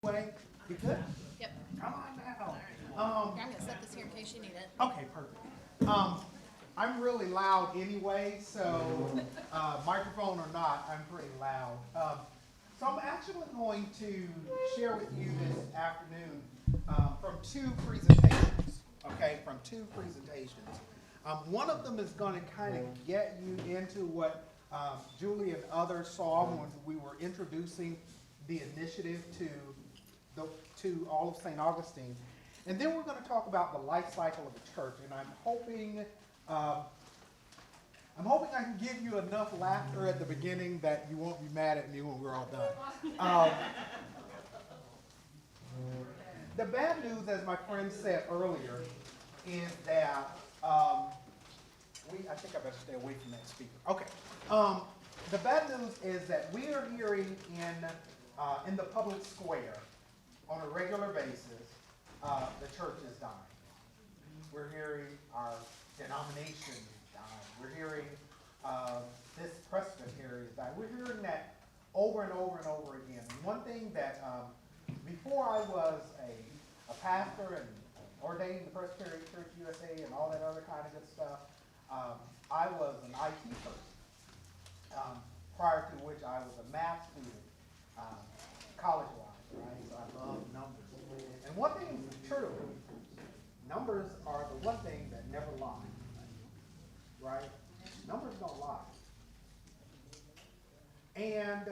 Way, you good? Yep. Come on now. I'm going to set this here in case you need it. Okay, perfect. I'm really loud anyway, so microphone or not, I'm pretty loud. So I'm actually going to share with you this afternoon from two presentations. Okay, from two presentations. One of them is going to kind of get you into what Julie and others saw when we were introducing the initiative to all of St. Augustine. And then we're going to talk about the life cycle of the church. And I'm hoping I can give you enough laughter at the beginning that you won't be mad at me when we're all done. The bad news, as my friend said earlier, is that I think I better stay away from that speaker. Okay. The bad news is that we are hearing in the public square on a regular basis, the church is dying. We're hearing our denomination dying. We're hearing this presbytery is dying. We're hearing that over and over and over again. And one thing that before I was a pastor and ordained in the Presbyterian Church USA and all that other kind of good stuff, I was an IT person. Prior to which I was a math student, college-wise, right? So I love numbers. And one thing is true, numbers are the one thing that never lie, right? Numbers don't lie. And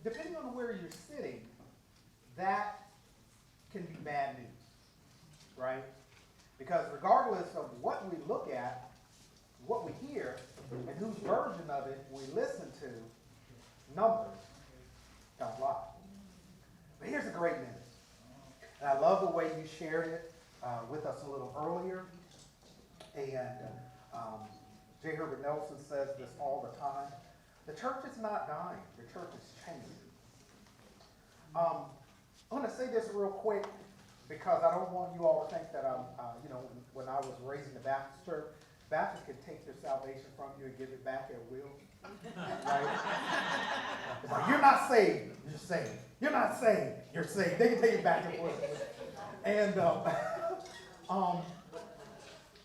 depending on where you're sitting, that can be bad news, right? Because regardless of what we look at, what we hear, and whose version of it we listen to, numbers don't lie. But here's the great news. And I love the way you shared it with us a little earlier. And J. Herbert Nelson says this all the time. The church is not dying. The church is changing. I'm going to say this real quick because I don't want you all to think that when I was raised in the Baptist church, Baptists can take their salvation from you and give it back at will. Right? It's like, you're not saved, you're saved. You're not saved, you're saved. They can take it back at will. And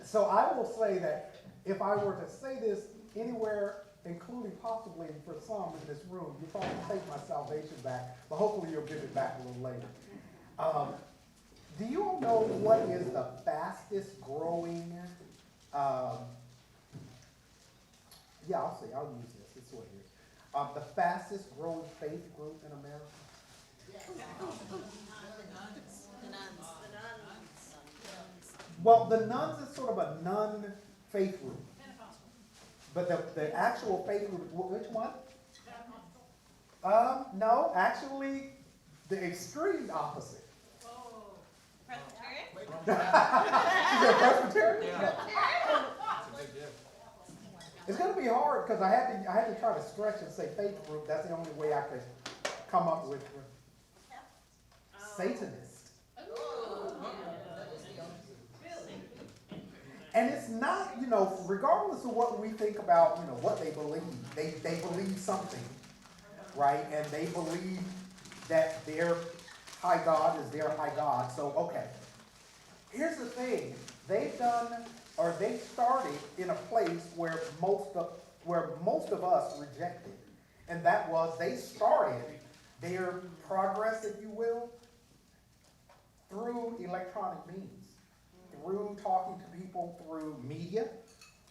so I will say that if I were to say this anywhere, including possibly for some in this room, you probably take my salvation back, but hopefully you'll give it back a little later. Do you all know what is the fastest growing I'll use this. This is what it is. The fastest growing faith group in America? The nuns. Well, the nuns is sort of a nun faith group. But the actual faith group, which one? No, actually, the extreme opposite. Presbyterian? Is it Presbyterian? No. It's going to be hard because I had to try to stretch and say faith group. That's the only way I could come up with Satanist. And it's not, regardless of what we think about, what they believe, they believe something, right? And they believe that their high God is their high God. So, okay. Here's the thing. They started in a place where most of us rejected. And that was they started their progress, if you will, through electronic means, through talking to people through media,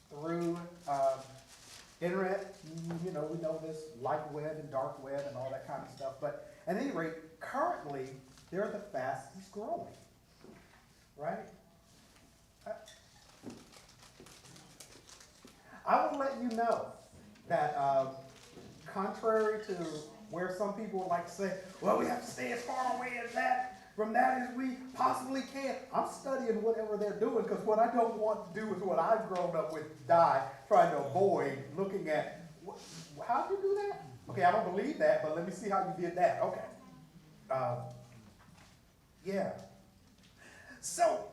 through internet. We know this light web and dark web and all that kind of stuff. But at any rate, currently, they're the fastest growing, right? I will let you know that contrary to where some people like to say, well, we have to stay as far away from that as we possibly can. I'm studying whatever they're doing because what I don't want to do is what I've grown up with, die, trying to avoid looking at, how did you do that? Okay, I don't believe that, but let me see how you did that. Okay. Yeah. So,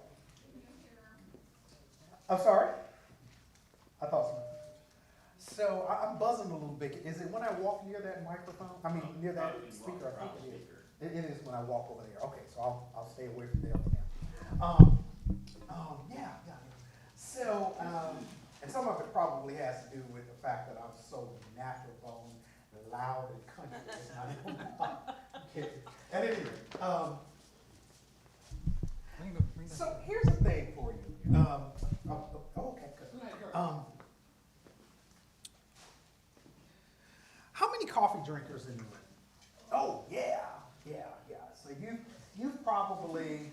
I'm sorry? I thought so. So I'm buzzing a little bit. Is it when I walk near that microphone? I mean, near that speaker? I think it is. It is when I walk over there. Okay, so I'll stay away from there for now. Yeah. So, and some of it probably has to do with the fact that I'm so natural bone, loud and country. It's not even kidding. At any rate, so here's the thing for you. Okay, good. How many coffee drinkers in the room? Oh, yeah. So you've probably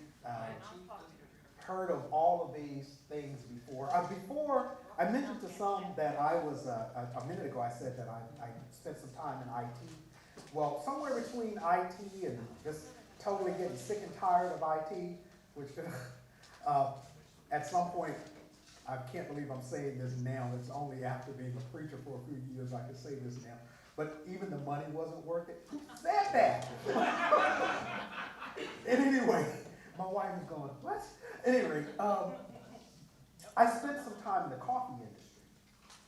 heard of all of these things before. Before, I mentioned to some that I was, a minute ago I said that I spent some time in IT. Well, somewhere between IT and just totally getting sick and tired of IT, which at some point, I can't believe I'm saying this now. It's only after being a preacher for a few years I can say this now. But even the money wasn't worth it. Who said that? And anyway, my wife is going, what? Anyway, I spent some time in the coffee industry.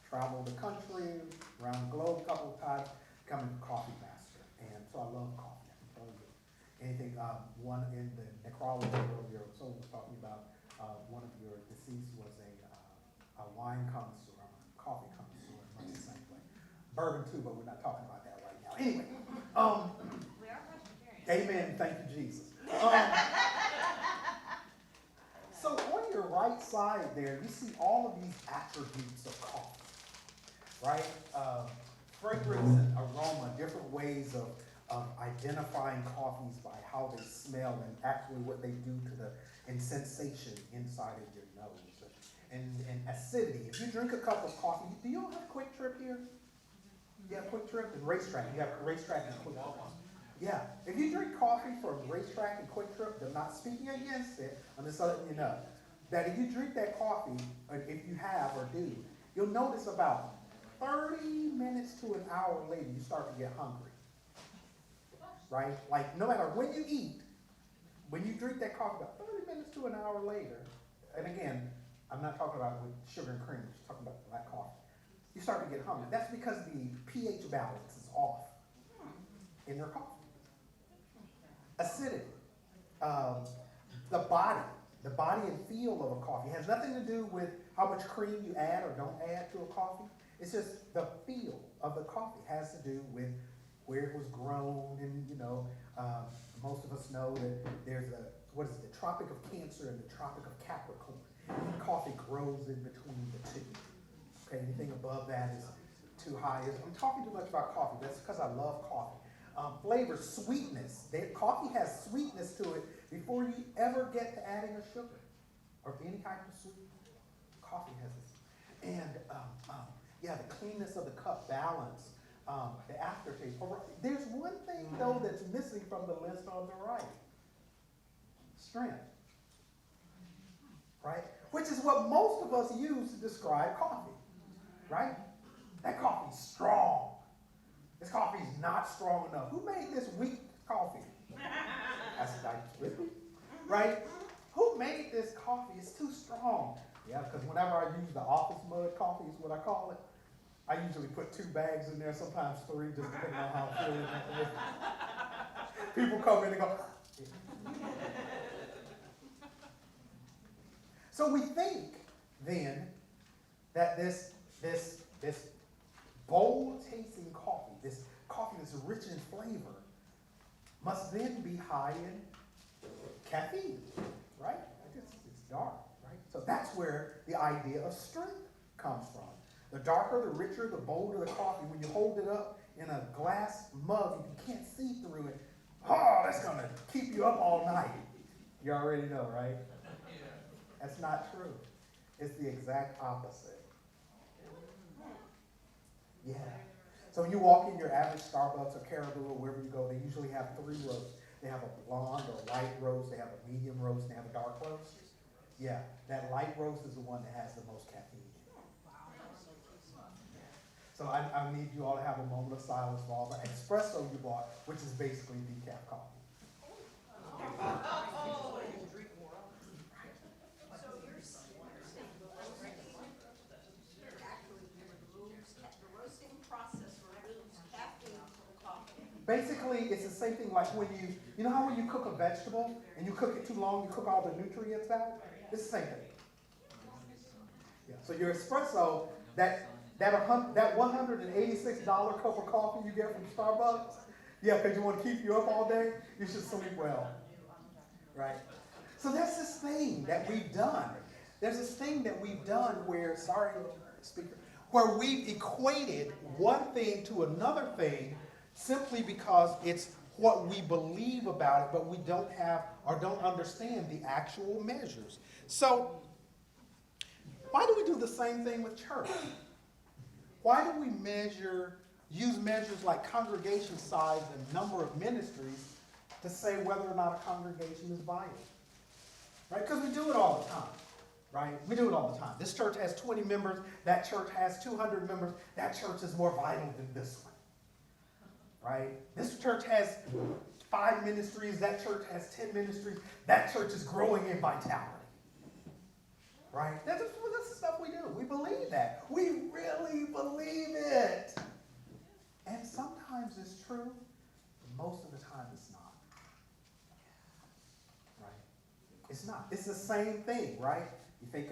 Traveled the country, around the globe a couple of times, becoming a coffee master. And so I love coffee. I can tell you anything. One in the necrology earlier, someone was talking about one of your deceased was a wine connoisseur, a coffee connoisseur, much the same way. Bourbon too, but we're not talking about that right now. Anyway, We are Presbyterian. amen, thank you, Jesus. So on your right side there, you see all of these attributes of coffee, right? Fragrance and aroma, different ways of identifying coffees by how they smell and actually what they do to the sensation inside of your nose. And acidity. If you drink a cup of coffee, do you all have Quick Trip here? Yeah, Quick Trip and Racetrack. You have Racetrack and Quick Trip. Yeah. If you drink coffee from Racetrack and Quick Trip, I'm not speaking against it. I'm just letting you know that if you drink that coffee, or if you have or do, you'll notice about 30 minutes to an hour later, you start to get hungry. Right? Like no matter when you eat, when you drink that coffee, about 30 minutes to an hour later, and again, I'm not talking about with sugar and cream, I'm just talking about black coffee. You start to get hungry. That's because the pH balance is off in their coffee. Acidity. The body and feel of a coffee has nothing to do with how much cream you add or don't add to a coffee. It's just the feel of the coffee has to do with where it was grown, and most of us know that there's the Tropic of Cancer and the Tropic of Capricorn. Coffee grows in between the two. Okay, anything above that is too high. I'm talking too much about coffee. That's because I love coffee. Flavor, sweetness. Coffee has sweetness to it before you ever get to adding a sugar or any kind of sweet. Coffee has this. And the cleanness of the cup, balance, the aftertaste. There's one thing though that's missing from the list on the right. Strength. Right? Which is what most of us use to describe coffee. Right? That coffee's strong. This coffee's not strong enough. Who made this weak coffee? That's right? Who made this coffee? It's too strong. Yeah, because whenever I use the office mud coffee is what I call it. I usually put 2 bags in there, sometimes 3, just depending on how I'm feeling. People come in and go. So we think then that this bold tasting coffee, this coffee that's rich in flavor, must then be high in caffeine, right? It's dark, right? So that's where the idea of strength comes from. The darker, the richer, the bolder the coffee, when you hold it up in a glass mug and you can't see through it, that's going to keep you up all night. You already know, right? That's not true. It's the exact opposite. Yeah. So when you walk in your average Starbucks or Caribou or wherever you go, they usually have 3 roasts. They have a blonde or light roast, they have a medium roast, and they have a dark roast. Yeah, that light roast is the one that has the most caffeine. So I need you all to have a moment of silence for all the espresso you bought, which is basically decaf coffee. Basically, basically, it's the same thing like when you know how when you cook a vegetable and you cook it too long, you cook all the nutrients out? It's the same thing. Yeah. So your espresso, that $186 cup of coffee you get from Starbucks, yeah, because you want to keep you up all day, you should sleep well. Right? So that's this thing that we've done. There's this thing that we've done where, sorry, speaker, where we've equated one thing to another thing simply because it's what we believe about it, but we don't have or don't understand the actual measures. So, why do we do the same thing with church? Why do we use measures like congregation size and number of ministries to say whether or not a congregation is vital? Right? Because we do it all the time. Right? We do it all the time. This church has 20 members. That church has 200 members. That church is more vital than this one. Right? This church has 5 ministries. That church has 10 ministries. That church is growing in vitality. Right? That's the stuff we do. We believe that. We really believe it. And sometimes it's true, but most of the time it's not. Right? It's not. It's the same thing, right? You think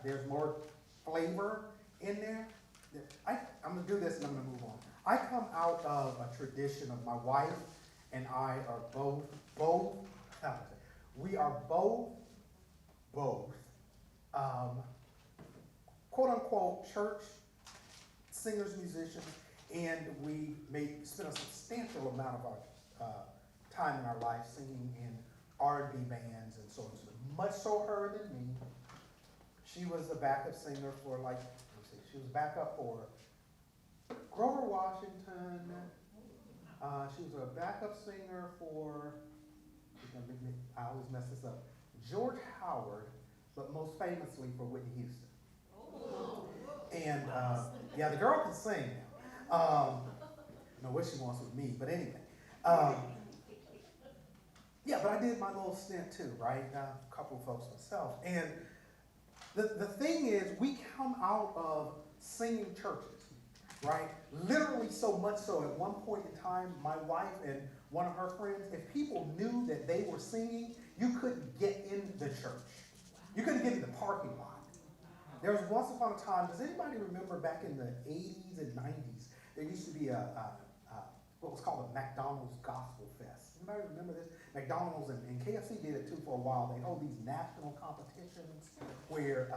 there's more flavor in there? I'm going to do this and I'm going to move on. I come out of a tradition of my wife and I are we are both, quote unquote, church singers, musicians, and we spend a substantial amount of our time in our life singing in R&B bands and so on. Much so her than me. She was a backup singer for she was backup for Grover Washington. She was a backup singer for, I always mess this up, George Howard, but most famously for Whitney Houston. And yeah, the girl can sing now. I know what she wants with me, but anyway. Yeah, but I did my little stint too, right? A couple of folks myself. And the thing is, we come out of singing churches, right? Literally so much so at one point in time, my wife and one of her friends, if people knew that they were singing, you couldn't get in the church. You couldn't get in the parking lot. There was once upon a time, does anybody remember back in the 80s and 90s, there used to be what was called a McDonald's Gospel Fest. Anybody remember this? McDonald's and KFC did it too for a while. They hold these national competitions where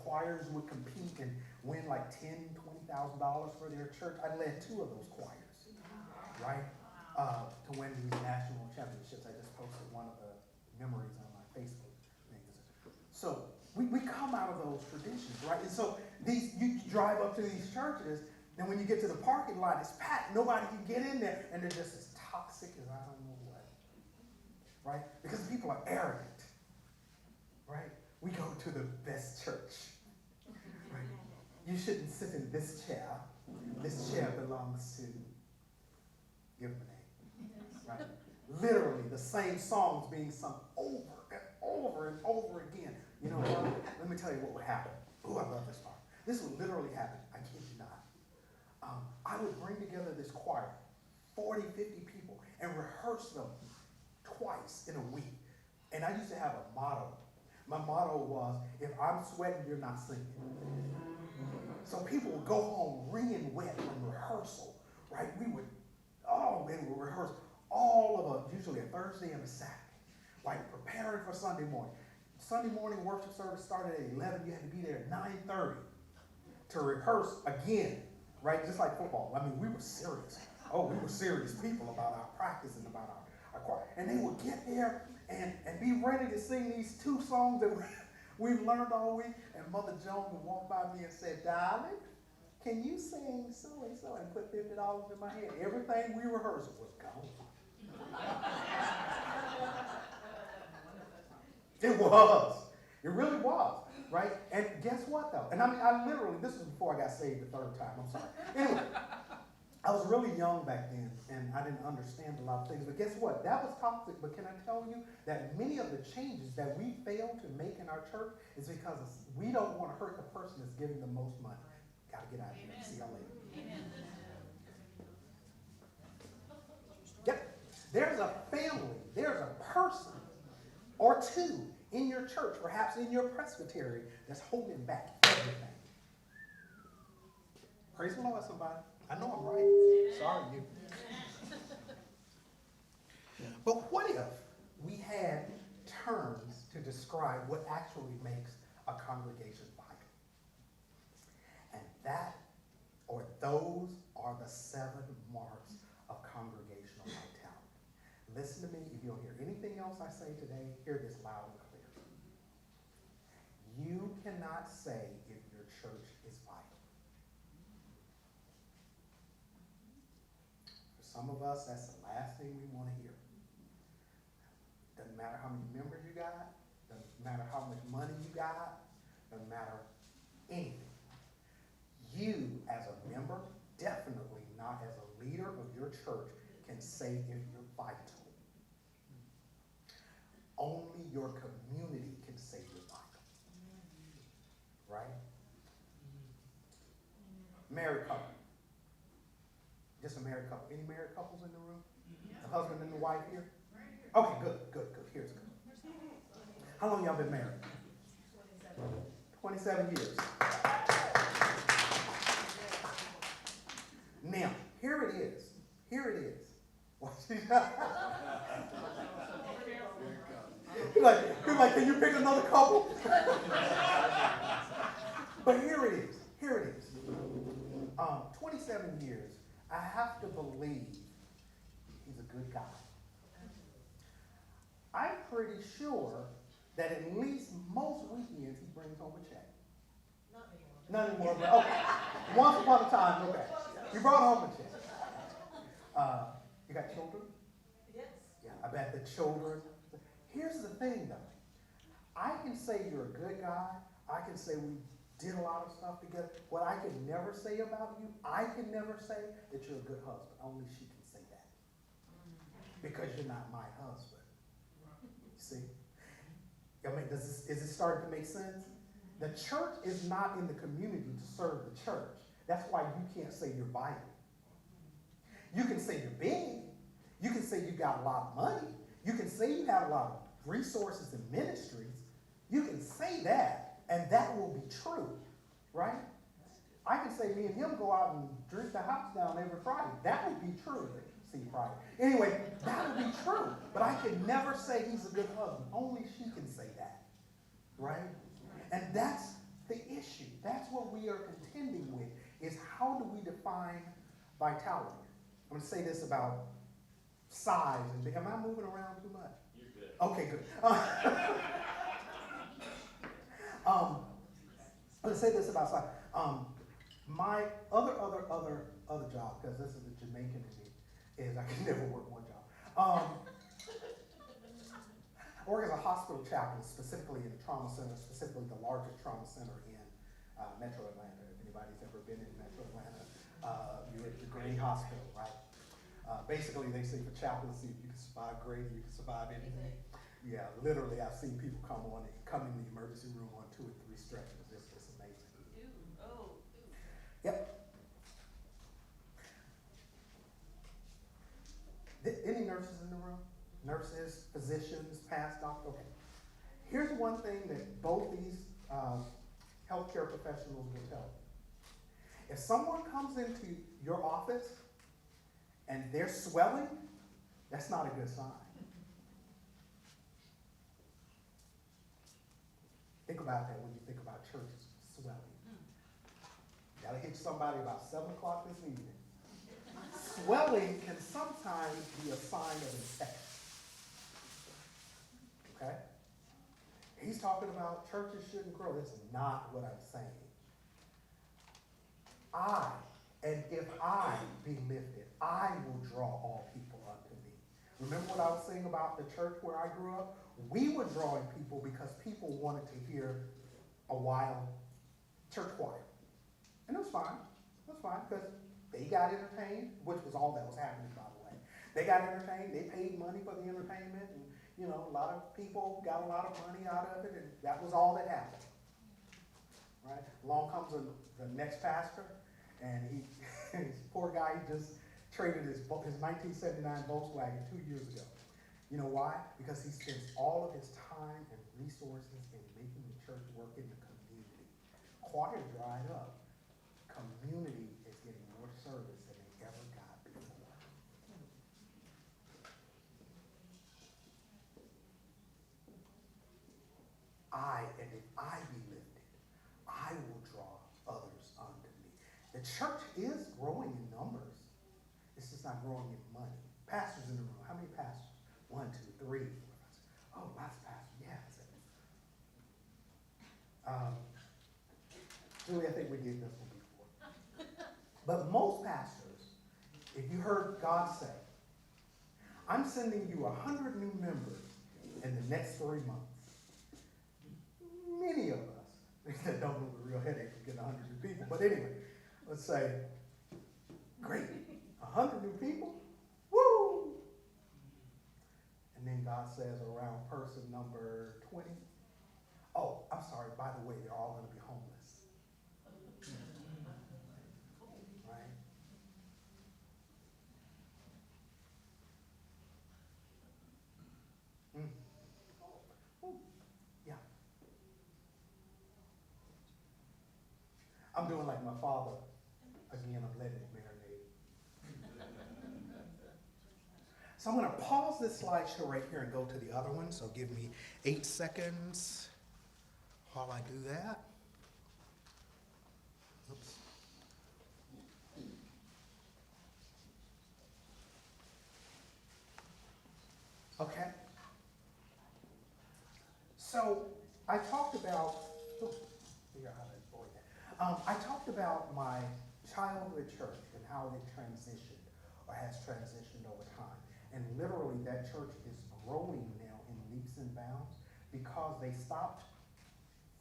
choirs would compete and win like $10,000, $20,000 for their church. I led 2 of those choirs, right? To win these national championships. I just posted one of the memories on my Facebook thing. So we come out of those traditions, right? And so you drive up to these churches, and when you get to the parking lot, it's packed. Nobody can get in there, and they're just as toxic as I don't know what, right? Because people are arrogant, right? We go to the best church, right? You shouldn't sit in this chair. This chair belongs to, give them a name, right? Literally the same songs being sung over and over and over again. You know what? Let me tell you what would happen. Oh, I love this part. This would literally happen. I kid you not. I would bring together this choir, 40, 50 people, and rehearse them twice in a week. And I used to have a motto. My motto was, if I'm sweating, you're not singing. So people would go home wringing wet from rehearsal, right? We would rehearse all of usually a Thursday and a Saturday, like preparing for Sunday morning. Sunday morning worship service started at 11. You had to be there at 9:30 to rehearse again, right? Just like football. I mean, we were serious. Oh, we were serious people about our practice and about our choir. And they would get there and be ready to sing these 2 songs that we've learned all week. And Mother Jones would walk by me and say, darling, can you sing so-and-so? And put $50 in my hand. Everything we rehearsed was gone. It was. It really was, right? And guess what, though? And I literally, this was before I got saved the 3rd time. I'm sorry. Anyway, I was really young back then, and I didn't understand a lot of things. But guess what? That was toxic. But can I tell you that many of the changes that we fail to make in our church is because we don't want to hurt the person that's giving the most money. Got to get out of here. See y'all later. Amen. There's a family, there's a person or two in your church, perhaps in your presbytery, that's holding back everything. Praise the Lord, somebody. I know I'm right. Sorry, you. But what if we had terms to describe what actually makes a congregation vital? And that, or those, are the 7 marks of congregational vitality. Listen to me. If you don't hear anything else I say today, hear this loud and clear. You cannot say if your church is vital. For some of us, that's the last thing we want to hear. Doesn't matter how many members you got, doesn't matter how much money you got, doesn't matter anything. You, as a member, definitely not as a leader of your church, can say if you're vital. Only your community can say you're vital. Right? Married couple. Just a married couple. Any married couples in the room? The husband and the wife here? Okay, good. Here's good. How long y'all been married? 27 years. Now, here it is. You're like, can you pick another couple? But here it is. 27 years. I have to believe he's a good guy. I'm pretty sure that at least most weekends he brings home a check. Not anymore. Okay. Once upon a time, okay. You brought home a check. You got children? Yes. Yeah, I bet the children. Here's the thing, though. I can say you're a good guy. I can say we did a lot of stuff together. What I can never say about you, I can never say that you're a good husband. Only she can say that. Because you're not my husband. See? I mean, is this starting to make sense? The church is not in the community to serve the church. That's why you can't say you're vital. You can say you're big. You can say you got a lot of money. You can say you have a lot of resources and ministries. You can say that, and that will be true, right? I can say me and him go out and drink the house down every Friday. That would be true. See, Friday. Anyway, that would be true. But I can never say he's a good husband. Only she can say that, right? And that's the issue. That's what we are contending with, is how do we define vitality? I'm going to say this about size. Am I moving around too much? You're good. Okay, good. I'm going to say this about size. My other job, because this is the Jamaican in me, is I can never work one job. I work as a hospital chaplain, specifically in a trauma center, specifically the largest trauma center in Metro Atlanta. If anybody's ever been in Metro Atlanta, you're at the Grady Hospital, right? Basically, they say for chaplaincy, if you can survive Grady, you can survive anything. Yeah, literally, I've seen people come in the emergency room on 2 or 3 stretchers. It's amazing. Yep. Any nurses in the room? Nurses, physicians, past doctors? Okay. Here's one thing that both these healthcare professionals will tell you. If someone comes into your office and they're swelling, that's not a good sign. Think about that when you think about churches swelling. You gotta hit somebody about 7 o'clock this evening. Swelling can sometimes be a sign of infection. Okay? He's talking about churches shouldn't grow. That's not what I'm saying. If I be lifted, I will draw all people unto me. Remember what I was saying about the church where I grew up? We were drawing people because people wanted to hear a wild church choir. And it was fine. It was fine because they got entertained, which was all that was happening, by the way. They got entertained. They paid money for the entertainment. And, a lot of people got a lot of money out of it, and that was all that happened. Right? Along comes the next pastor, and this poor guy, he just traded his 1979 Volkswagen 2 years ago. You know why? Because he spends all of his time and resources in making the church work in the community. Water dried up. Community is getting more service than they ever got before. And if I be lifted, I will draw others unto me. The church is growing in numbers. It's just not growing in money. Pastors in the room. How many pastors? 1, 2, 3, 4, 5, 6. Oh, lots of pastors. Yeah. Julie, I think we did this one before. But most pastors, if you heard God say, I'm sending you 100 new members in the next 3 months. Many of us that don't know the real headache of getting 100 new people. But anyway, let's say, great, 100 new people? Woo! And then God says around person number 20, oh, I'm sorry, by the way, they're all going to be homeless. Right? Ooh, yeah. I'm doing like my father. Again, I'm letting it marinate. So I'm going to pause this slideshow right here and go to the other one. So give me 8 seconds while I do that. Oops. Okay. So I talked about, figure out how to avoid that. I talked about my childhood church and how it transitioned or has transitioned over time. And literally that church is growing now in leaps and bounds because they stopped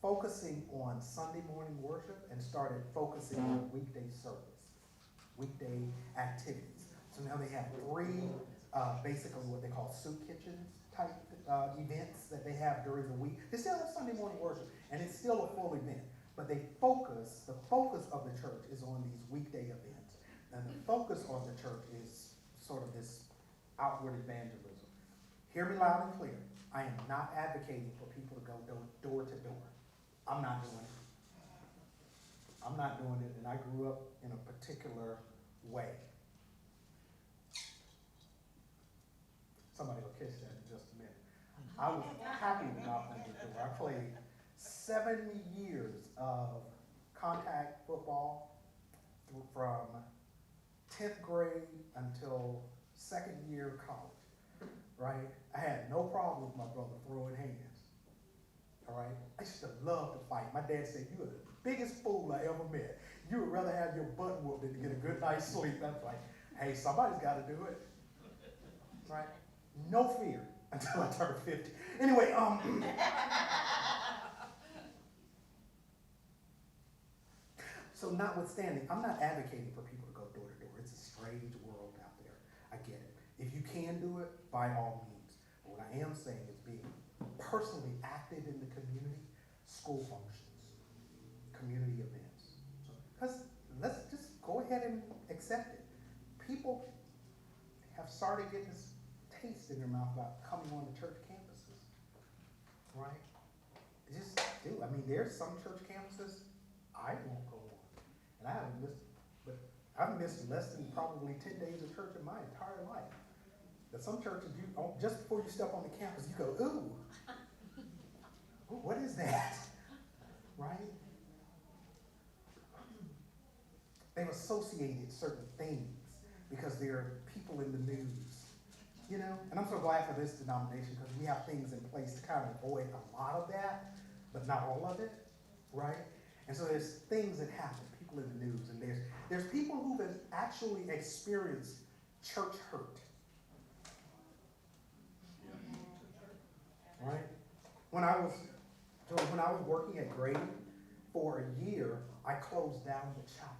focusing on Sunday morning worship and started focusing on weekday service, weekday activities. So now they have 3 basically what they call soup kitchens type events that they have during the week. They still have Sunday morning worship, and it's still a full event. But the focus of the church is on these weekday events. And the focus of the church is sort of this outward evangelism. Hear me loud and clear. I am not advocating for people to go door to door. I'm not doing it. I'm not doing it, and I grew up in a particular way. Somebody will catch that in just a minute. I was happy to knock on the door. I played 7 years of contact football from 10th grade until 2nd year of college, right? I had no problem with my brother throwing hands, all right? I used to love to fight. My dad said, you were the biggest fool I ever met. You would rather have your butt whooped than to get a good night's sleep. I was like, hey, somebody's got to do it, right? No fear until I turned 50. Anyway, so notwithstanding, I'm not advocating for people to go door to door. It's a strange world out there. I get it. If you can do it, by all means. But what I am saying is being personally active in the community, school functions, community events. Because let's just go ahead and accept it. People have started getting this taste in their mouth about coming on to church campuses, right? Just do. I mean, there's some church campuses I won't go on, and I haven't missed, but I've missed less than probably 10 days of church in my entire life. But some churches, just before you step on the campus, you go, ooh, what is that, right? They've associated certain things because there are people in the news. You know, and I'm so glad for this denomination because we have things in place to kind of avoid a lot of that, but not all of it, right? And so there's things that happen, people in the news, and there's people who have actually experienced church hurt, right? When I was working at Grady for a year, I closed down the chapel.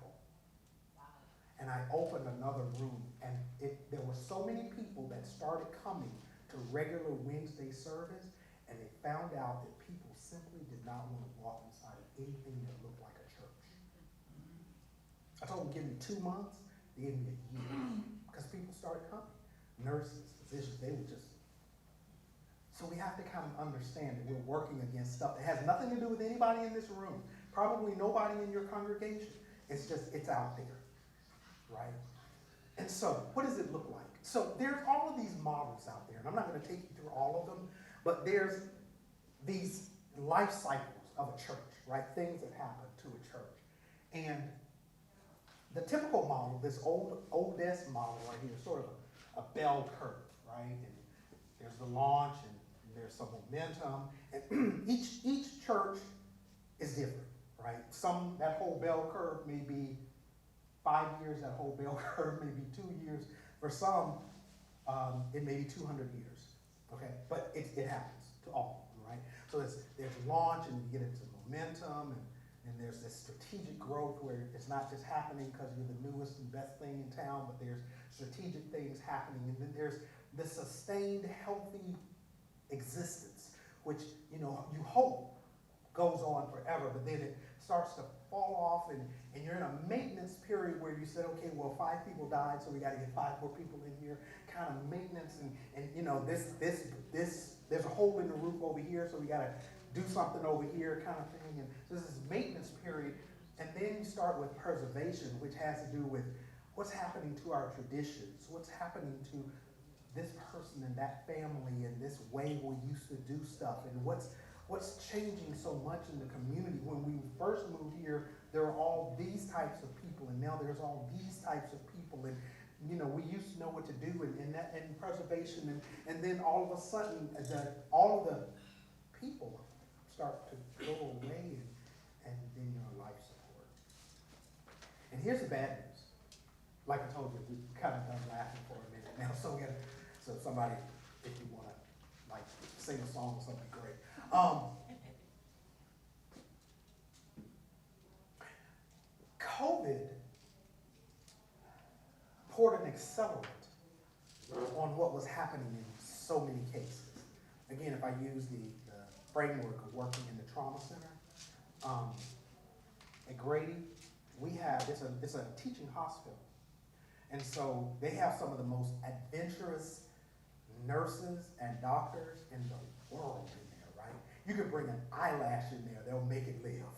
And I opened another room, and there were so many people that started coming to regular Wednesday service, and they found out that people simply did not want to walk inside of anything that looked like a church. I told them, give me 2 months, they gave me a year, people started coming. Nurses, physicians, they would just. So we have to kind of understand that we're working against stuff that has nothing to do with anybody in this room. Probably nobody in your congregation. It's just, it's out there, right? And so, what does it look like? So there's all of these models out there, and I'm not going to take you through all of them, but there's these life cycles of a church, right? Things that happen to a church. And the typical model, this old-esque model right here, is sort of a bell curve, right? And there's the launch, and there's some momentum, and each church is different, right? That whole bell curve may be 5 years, that whole bell curve may be 2 years. For some, it may be 200 years, okay? But it happens to all of them, right? So there's launch, and you get into momentum, and there's this strategic growth where it's not just happening because you're the newest and best thing in town, but there's strategic things happening. And then there's the sustained, healthy existence, which, you hope goes on forever, but then it starts to fall off, and you're in a maintenance period where you said, okay, well, 5 people died, so we got to get 5 more people in here, kind of maintenance, and there's a hole in the roof over here, so we got to do something over here, kind of thing. And so this is maintenance period, and then you start with preservation, which has to do with what's happening to our traditions, what's happening to this person and that family and this way we used to do stuff, and what's changing so much in the community. When we first moved here, there were all these types of people, and now there's all these types of people, and we used to know what to do, and preservation, and then all of a sudden, all of the people start to go away, and then your life support. And here's the bad news. Like I told you, we kind of done laughing for a minute now, so somebody, if you want to sing a song or something, great. COVID poured an accelerant on what was happening in so many cases. Again, if I use the framework of working in the trauma center, at Grady, it's a teaching hospital. And so they have some of the most adventurous nurses and doctors in the world in there, right? You could bring an eyelash in there, they'll make it live.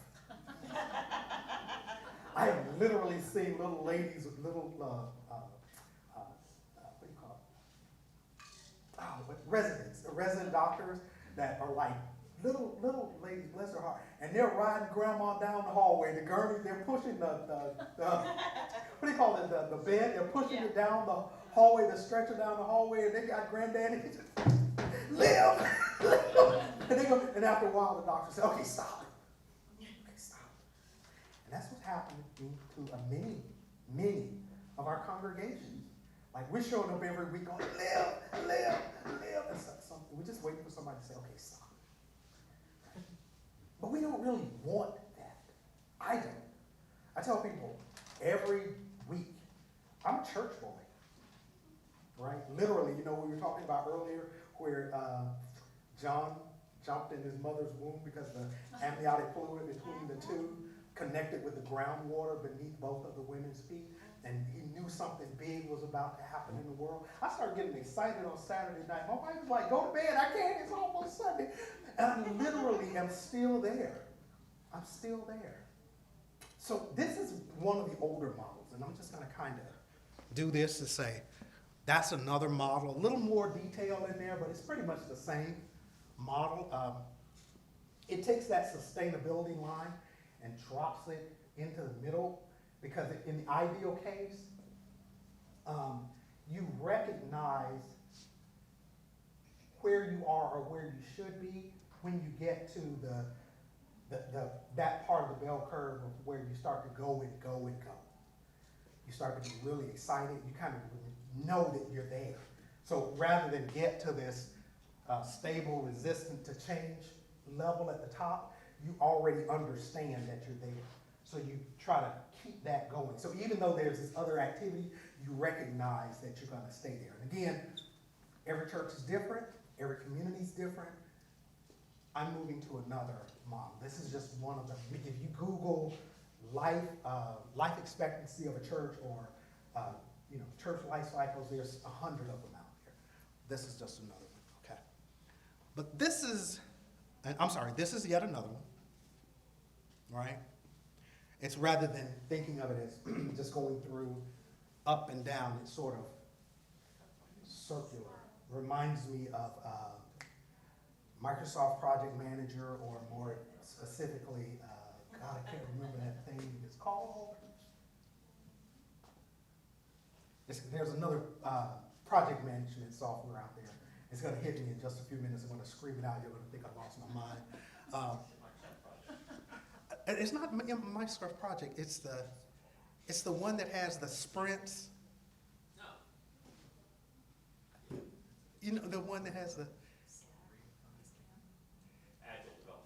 I have literally seen little ladies with little, what do you call it? Resident doctors that are like little ladies, bless their heart, and they're riding grandma down the hallway, the gurney, they're pushing the what do you call it, the bed, they're pushing it down the hallway, the stretcher down the hallway, and they got granddaddy, he just, live! and after a while the doctor said, okay, stop. Okay, stop. And that's what's happening to many of our congregations. Like we're showing up every week going, live, and something. We're just waiting for somebody to say, okay, stop. But we don't really want that. I don't. I tell people every week, I'm a church boy, right? Literally, we were talking about earlier where John jumped in his mother's womb because the amniotic fluid between the two connected with the groundwater beneath both of the women's feet, and he knew something big was about to happen in the world. I started getting excited on Saturday night. My wife was like, go to bed, I can't, it's almost Sunday. And I literally am still there. I'm still there. So this is one of the older models, and I'm just going to kind of do this to say, that's another model, a little more detail in there, but it's pretty much the same model. It takes that sustainability line and drops it into the middle, because in the ideal case, you recognize where you are or where you should be when you get to that part of the bell curve of where you start to go and go and go. You start to be really excited. You kind of know that you're there. So rather than get to this stable, resistant to change level at the top, you already understand that you're there. So you try to keep that going. So even though there's this other activity, you recognize that you're going to stay there. And again, every church is different. Every community is different. I'm moving to another model. This is just one of them. If you Google life expectancy of a church or church life cycles, there's 100 of them out there. This is just another one, okay? But this is yet another one, right? It's rather than thinking of it as just going through up and down, it's sort of circular. Reminds me of Microsoft Project Manager, or more specifically, God, I can't remember that thing it's called. There's another project management software out there. It's going to hit me in just a few minutes. I'm going to scream it out. You're going to think I lost my mind. It's not Microsoft Project. It's the one that has the sprints. The one that has the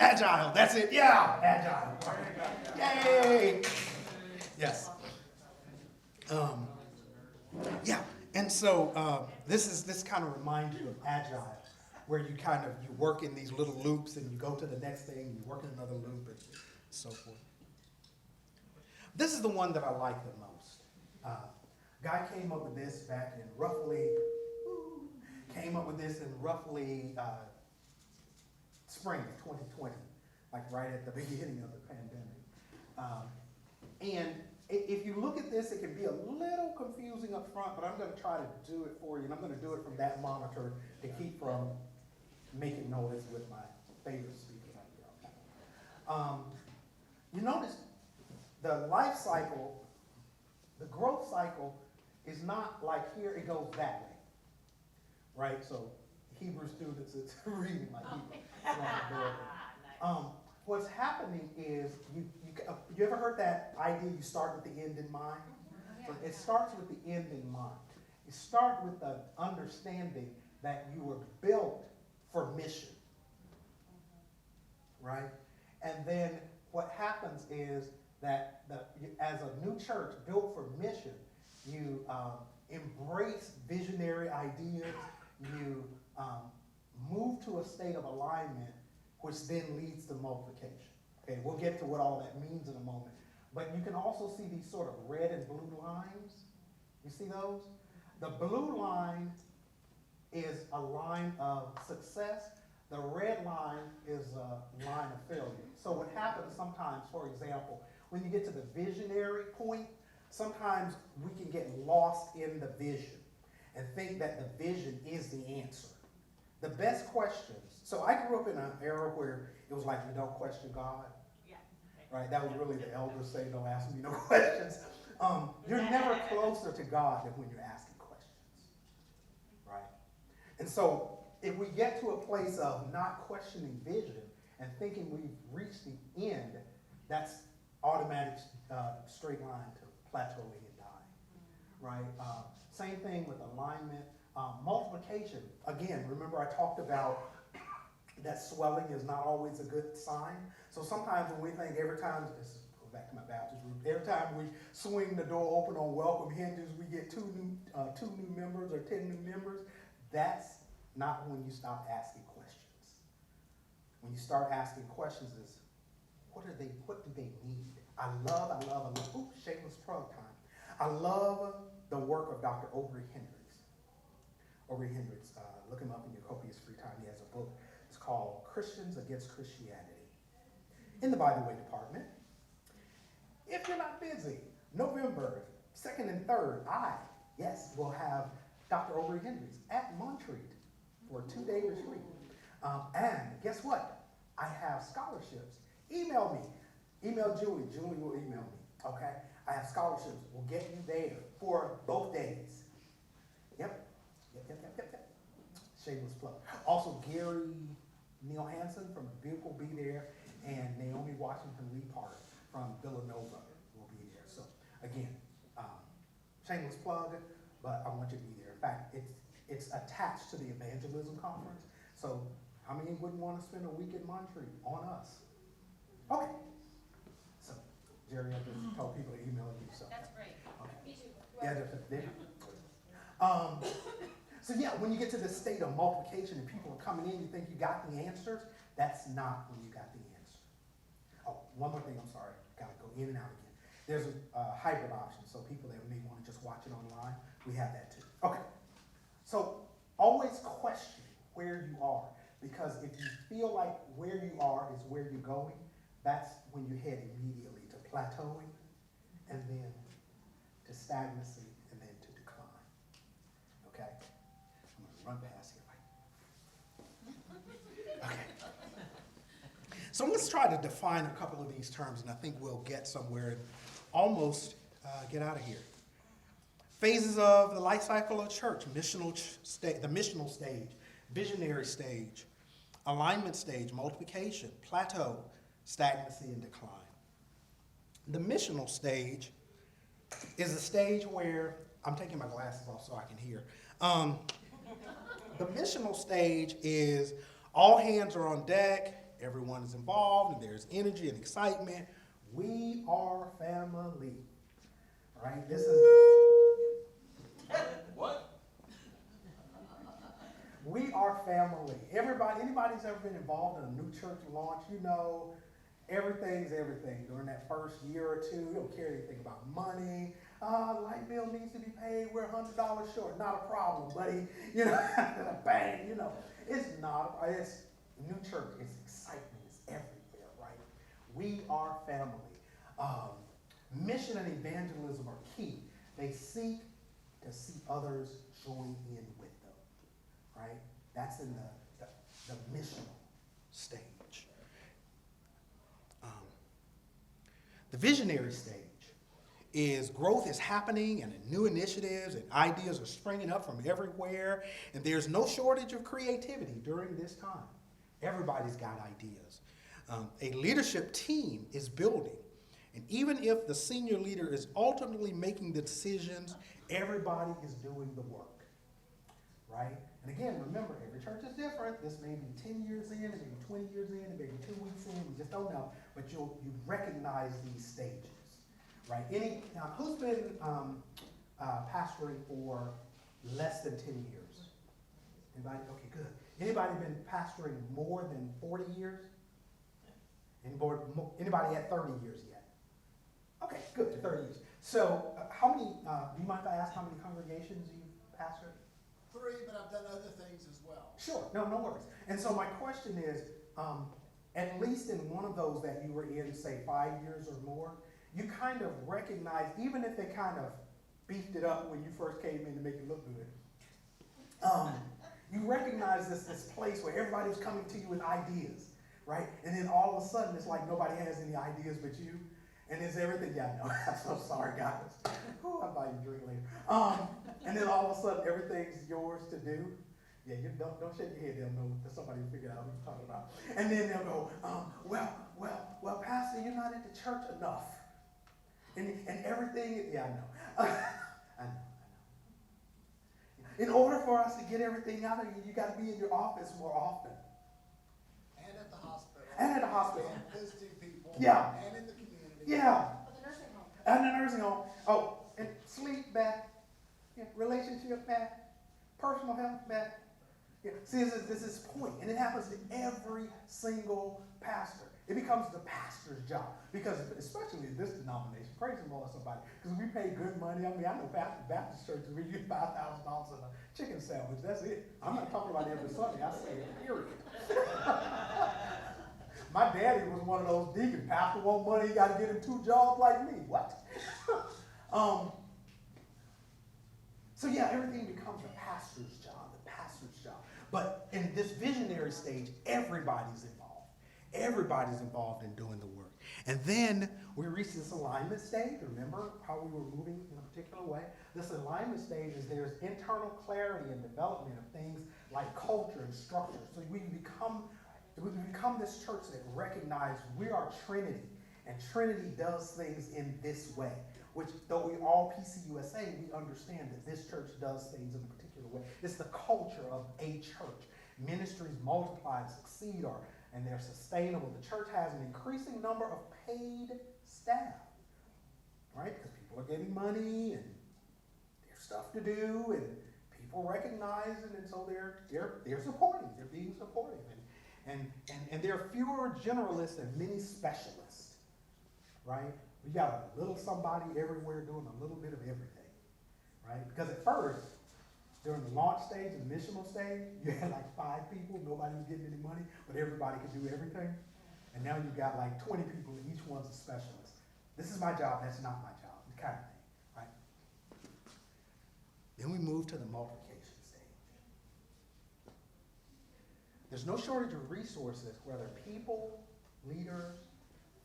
Agile. That's it. Yeah, Agile. Yay! Yes. Yeah. And so this kind of reminds you of Agile, where you work in these little loops, and you go to the next thing, and you work in another loop, and so forth. This is the one that I like the most. Guy came up with this back in roughly spring of 2020, like right at the beginning of the pandemic. And if you look at this, it can be a little confusing up front, but I'm going to try to do it for you, and I'm going to do it from that monitor to keep from making noise with my favorite speaker right here. Okay. You notice the life cycle, the growth cycle is not like here, it goes that way, right? So Hebrew students, it's reading like Hebrew. What's happening is, you ever heard that idea, you start with the end in mind? So it starts with the end in mind. You start with the understanding that you were built for mission, right? And then what happens is that as a new church built for mission, you embrace visionary ideas, you move to a state of alignment, which then leads to multiplication. Okay, we'll get to what all that means in a moment. But you can also see these sort of red and blue lines. You see those? The blue line is a line of success. The red line is a line of failure. So what happens sometimes, for example, when you get to the visionary point, sometimes we can get lost in the vision and think that the vision is the answer. The best questions. So I grew up in an era where it was like, you don't question God. Yeah. Right? That was really the elders saying, don't ask me no questions. You're never closer to God than when you're asking questions. Right? And so if we get to a place of not questioning vision and thinking we've reached the end, that's automatic straight line to plateauing and dying. Right? Same thing with alignment. Multiplication, again, remember I talked about that swelling is not always a good sign. So sometimes when we think every time, this goes back to my Baptist group, every time we swing the door open on welcome hinges, we get two new members or 10 new members, that's not when you stop asking questions. When you start asking questions is, what do they need? I love, shameless plug time. I love the work of Dr. Aubrey Hendricks. Look him up in your copious free time. He has a book. It's called Christians Against Christianity. In the By the Way department. If you're not busy, November 2nd and 3rd, will have Dr. Aubrey Hendricks at Montreat for a 2-day retreat. And guess what? I have scholarships. Email me. Email Julie. Julie will email me. Okay? I have scholarships. We'll get you there for both days. Yep. Shameless plug. Also, Gary Neil Hansen from Duke will be there, and Naomi Washington Lee Park from Villanova will be there. So, again, shameless plug, but I want you to be there. In fact, it's attached to the evangelism conference. So, how many wouldn't want to spend a week in Montreat on us? Okay. So, Jerry, I just told people to email you. So. That's great. Okay. Me too. Yeah, so yeah, when you get to this state of multiplication and people are coming in, you think you got the answers. That's not when you got the answer. Oh, one more thing, I'm sorry. Got to go in and out again. There's a hybrid option, so people that may want to just watch it online, We have that too. Okay. So always question where you are, because if you feel like where you are is where you're going, that's when you head immediately to plateauing, and then to stagnancy, and then to decline. Okay? I'm going to run past here. Okay. So let's try to define a couple of these terms, and I think we'll get somewhere and almost get out of here. Phases of the life cycle of church: the missional stage, visionary stage, alignment stage, multiplication, plateau, stagnancy, and decline. The missional stage is a stage where, I'm taking my glasses off so I can hear. The missional stage is all hands are on deck, everyone is involved, and there's energy and excitement. We are family, right? This is... What? We are family. Anybody's ever been involved in a new church launch, you know, everything's everything. During that first year or two, you don't care anything about money. The light bill needs to be paid. We're $100 short. Not a problem, buddy. You know, bang, you know. It's new church. It's excitement. It's everywhere, right? We are family. Mission and evangelism are key. They seek to see others join in with them, right? That's in the missional stage. The visionary stage is growth is happening, and new initiatives and ideas are springing up from everywhere, and there's no shortage of creativity during this time. Everybody's got ideas. A leadership team is building, and even if the senior leader is ultimately making the decisions, everybody is doing the work, right? And again, remember, every church is different. This may be 10 years in, it may be 20 years in, it may be 2 weeks in, we just don't know. But you recognize these stages, right? Who's been pastoring for less than 10 years? Anybody? Okay, good. Anybody been pastoring more than 40 years? Anybody at 30 years yet? Okay, good, 30 years. So how many, do you mind if I ask how many congregations you've pastored? 3, but I've done other things as well. Sure, no worries. And so my question is, at least in one of those that you were in, say 5 years or more, you kind of recognize, even if they kind of beefed it up when you first came in to make it look good, you recognize this place where everybody's coming to you with ideas, right? And then all of a sudden it's like nobody has any ideas but you. And it's everything, yeah, no, I'm so sorry, guys. I'll buy you a drink later. And then all of a sudden, everything's yours to do. Yeah, you don't shake your head. They'll know that somebody will figure out what you're talking about. And then they'll go, well, Pastor, you're not at the church enough. And everything, yeah, I know. I know. In order for us to get everything out of you, you got to be in your office more often. And at the hospital. And at the hospital. And visiting people. Yeah. And in the community. Yeah. At the nursing home. And the nursing home. Oh, and sleep back. Yeah, relationship back. Personal health back. Yeah. See, this is point. And it happens to every single pastor. It becomes the pastor's job. Because especially in this denomination, praise the Lord, somebody. Because we pay good money. I mean, I know Baptist churches, we get $5,000 in a chicken sandwich. That's it. I'm not talking about every Sunday. I say it, period. My daddy was one of those deacons. Pastor want money, you got to get him 2 jobs like me. What? So yeah, everything becomes the pastor's job, But in this visionary stage, everybody's involved. Everybody's involved in doing the work. And then we reach this alignment stage. Remember how we were moving in a particular way? This alignment stage is there's internal clarity and development of things like culture and structure. So we become this church that recognizes we are Trinity, and Trinity does things in this way, which though we all PCUSA, we understand that this church does things in a particular way. It's the culture of a church. Ministries multiply and succeed, and they're sustainable. The church has an increasing number of paid staff, right? Because people are getting money, and there's stuff to do, and people recognize it, and so they're supporting. They're being supportive. And there are fewer generalists and many specialists, right? We got a little somebody everywhere doing a little bit of everything, right? Because at first, during the launch stage, the missional stage, you had like 5 people, nobody was getting any money, but everybody could do everything. And now you've got like 20 people, and each one's a specialist. This is my job, that's not my job, the kind of thing, right? Then we move to the multiplication stage. There's no shortage of resources, whether people, leaders,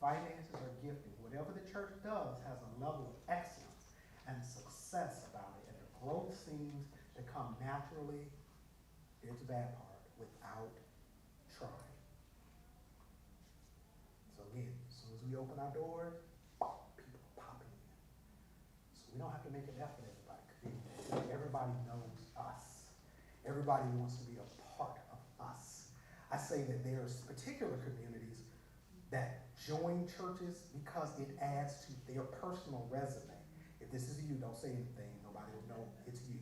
finances, or gifting. Whatever the church does has a level of excellence and success about it, and the growth seems to come naturally, here's the bad part, without trying. So again, as soon as we open our doors, people are popping in. So we don't have to make an effort, everybody. Everybody knows us. Everybody wants to be a part of us. I say that there's particular communities that join churches because it adds to their personal resume. If this is you, don't say anything, nobody will know it's you.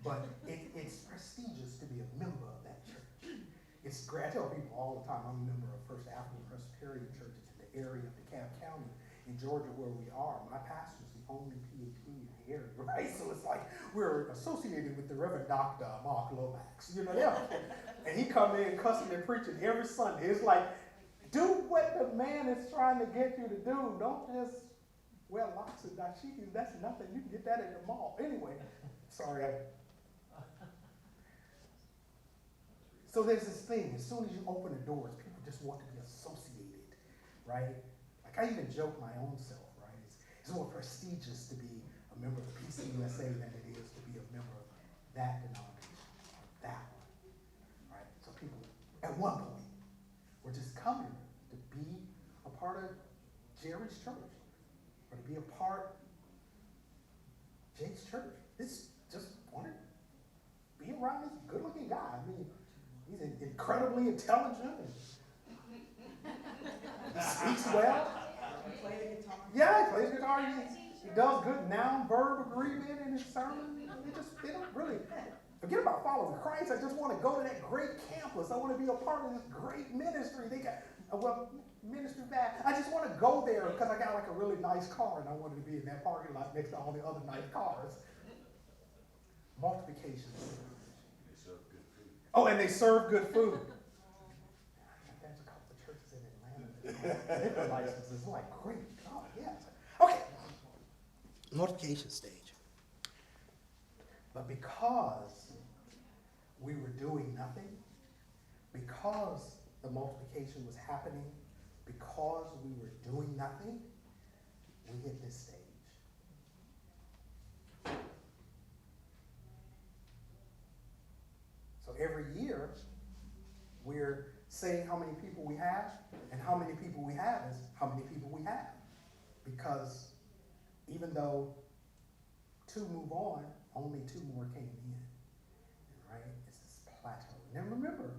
But it's prestigious to be a member of that church. It's great. I tell people all the time, I'm a member of First African Presbyterian churches in the area of DeKalb County in Georgia where we are. My pastor's the only PhD in the area, right? So it's like we're associated with the Reverend Dr. Mark Lomax, you know, and he come in cussing and preaching every Sunday. It's like, do what the man is trying to get you to do. Don't just wear locks and dashikis. That's nothing. You can get that at the mall. Anyway, sorry. So there's this thing, as soon as you open the doors, people just want to be associated, right? Like I even joke my own self, right? It's more prestigious to be a member of PCUSA than it is to be a member of that denomination, or that one, right? So people, at one point, were just coming to be a part of Jerry's church, or to be a part of Jake's church. It's just wanted to be around this good-looking guy. I mean, he's incredibly intelligent, and he speaks well. Yeah, he plays guitar. He does good noun-verb agreement in his sermon. They don't really forget about following Christ. I just want to go to that great campus. I want to be a part of this great ministry. They got ministry back. I just want to go there because I got like a really nice car, and I wanted to be in that parking lot next to all the other nice cars. Multiplication. They serve good food. Oh, and they serve good food. There's a couple of churches in Atlanta. Liquor licenses, like, great God, yes. Okay. Multiplication stage. But because we were doing nothing, because the multiplication was happening, because we were doing nothing, we hit this stage. So every year, we're saying how many people we have, and how many people we have is how many people we have. Because even though 2 move on, only 2 more came in, right? It's this plateau. Now remember,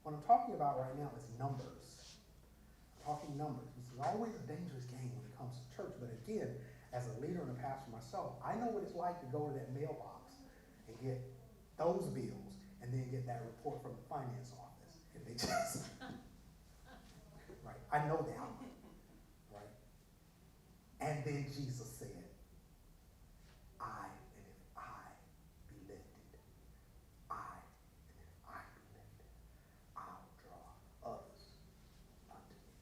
what I'm talking about right now is numbers. I'm talking numbers. This is always a dangerous game when it comes to church, but again, as a leader and a pastor myself, I know what it's like to go to that mailbox and get those bills, and then get that report from the finance office. And they just, right, I know that one, right? And then Jesus said, and if I be lifted, and if I be lifted, I'll draw others unto me.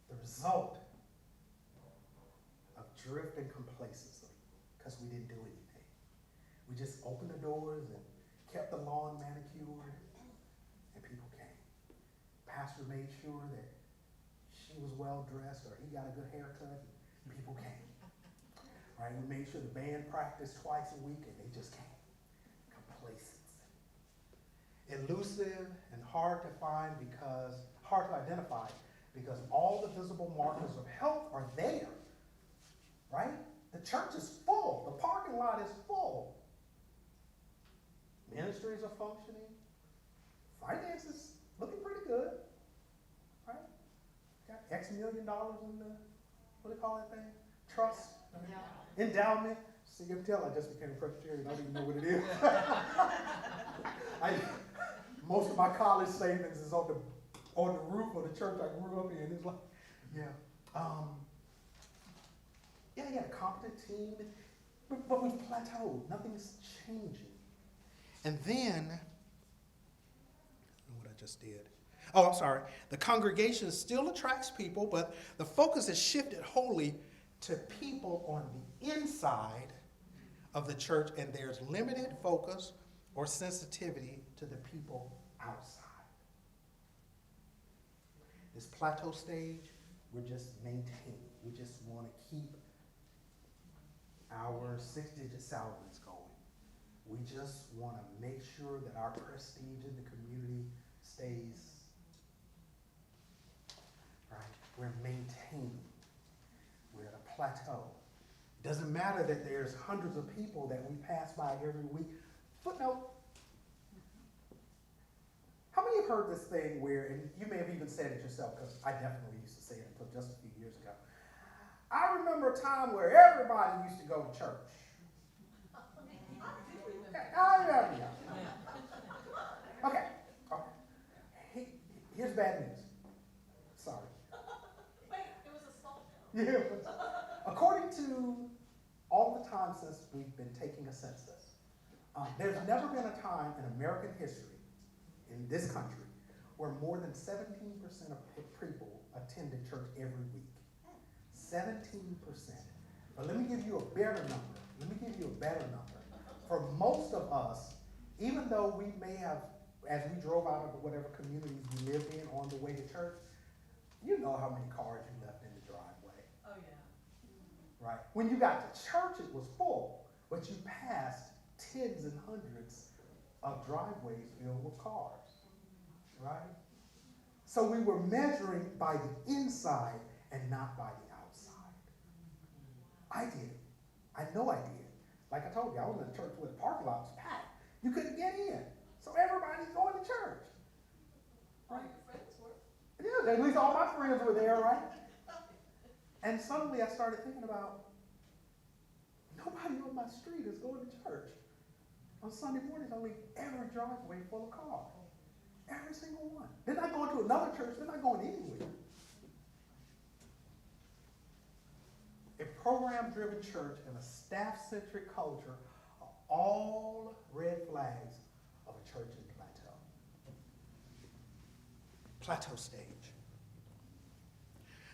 The result of drift and complacency, because we didn't do anything. We just opened the doors and kept the lawn manicured, and people came. Pastor made sure that she was well dressed or he got a good haircut, and people came. Right? We made sure the band practiced twice a week, and they just came. Complacency. Elusive and hard to identify because all the visible markers of health are there. Right? The church is full. The parking lot is full. Ministries are functioning. Finances looking pretty good. Right? Got X million dollars in the, what do they call that thing? Trust? Endowment. See, you can tell I just became a Presbyterian. I don't even know what it is. Most of my college savings is on the roof of the church I grew up in. It's like, yeah. Yeah, he had a competent team, but we've plateaued. Nothing's changing. And then, I don't know what I just did. Oh, I'm sorry. The congregation still attracts people, but the focus has shifted wholly to people on the inside of the church, and there's limited focus or sensitivity to the people outside. This plateau stage, we're just maintaining. We just want to keep our six-digit salaries going. We just want to make sure that our prestige in the community stays right. We're maintaining. We're at a plateau. Doesn't matter that there's hundreds of people that we pass by every week. Footnote. How many have heard this thing where, and you may have even said it yourself, because I definitely used to say it until just a few years ago. I remember a time where everybody used to go to church. I remember you. Okay. Here's bad news. Sorry. Wait, it was a salt. Yeah. According to all the time since we've been taking a census, there's never been a time in American history, in this country, where more than 17% of people attended church every week. 17%. But let me give you a better number. For most of us, even though we may have, as we drove out of whatever communities we lived in on the way to church, you know how many cars you left in the driveway. Oh, yeah. Right? When you got to church, it was full, but you passed tens and hundreds of driveways filled with cars. Right? So we were measuring by the inside and not by the outside. I did it. I know I did. Like I told you, I was in a church where the parking lot was packed. You couldn't get in. So everybody's going to church. All your friends were. Yeah, at least all my friends were there, right? And suddenly I started thinking about, nobody on my street is going to church. On Sunday mornings, I leave every driveway full of cars. Every single one. They're not going to another church. They're not going anywhere. A program-driven church and a staff-centric culture are all red flags of a church in plateau. Plateau stage.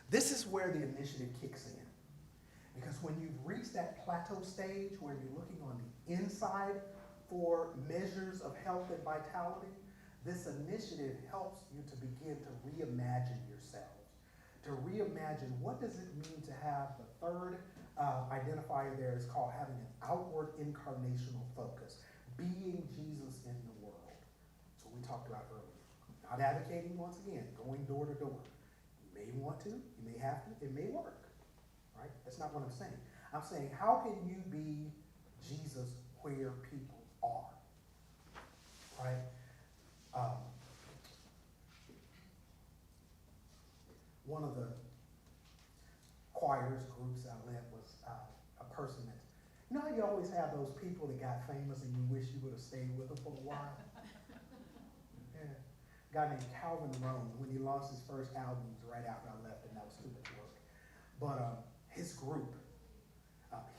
This is where the initiative kicks in. Because when you've reached that plateau stage where you're looking on the inside for measures of health and vitality, this initiative helps you to begin to reimagine yourselves. To reimagine what does it mean to have the third identifier there is called having an outward incarnational focus. Being Jesus in the world. That's what we talked about earlier. Not advocating, once again, going door to door. You may want to, you may have to, it may work. Right? That's not what I'm saying. I'm saying, how can you be Jesus where people are? Right? One of the choirs, groups I led was a person that, you know how you always have those people that got famous and you wish you would have stayed with them for a while? Yeah. A guy named Calvin Rome, when he launched his first album, it was right after I left, and that was too much work. But his group,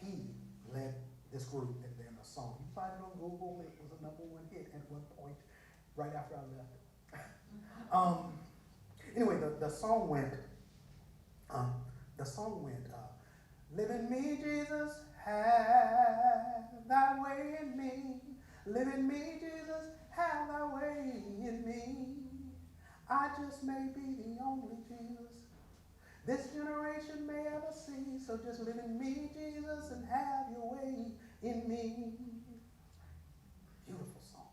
he led this group, and then a song. You find it on Google, it was a #1 hit at one point, right after I left. Anyway, the song went, live in me, Jesus, have thy way in me. Live in me, Jesus, have thy way in me. I just may be the only Jesus this generation may ever see. So just live in me, Jesus, and have your way in me. Beautiful song.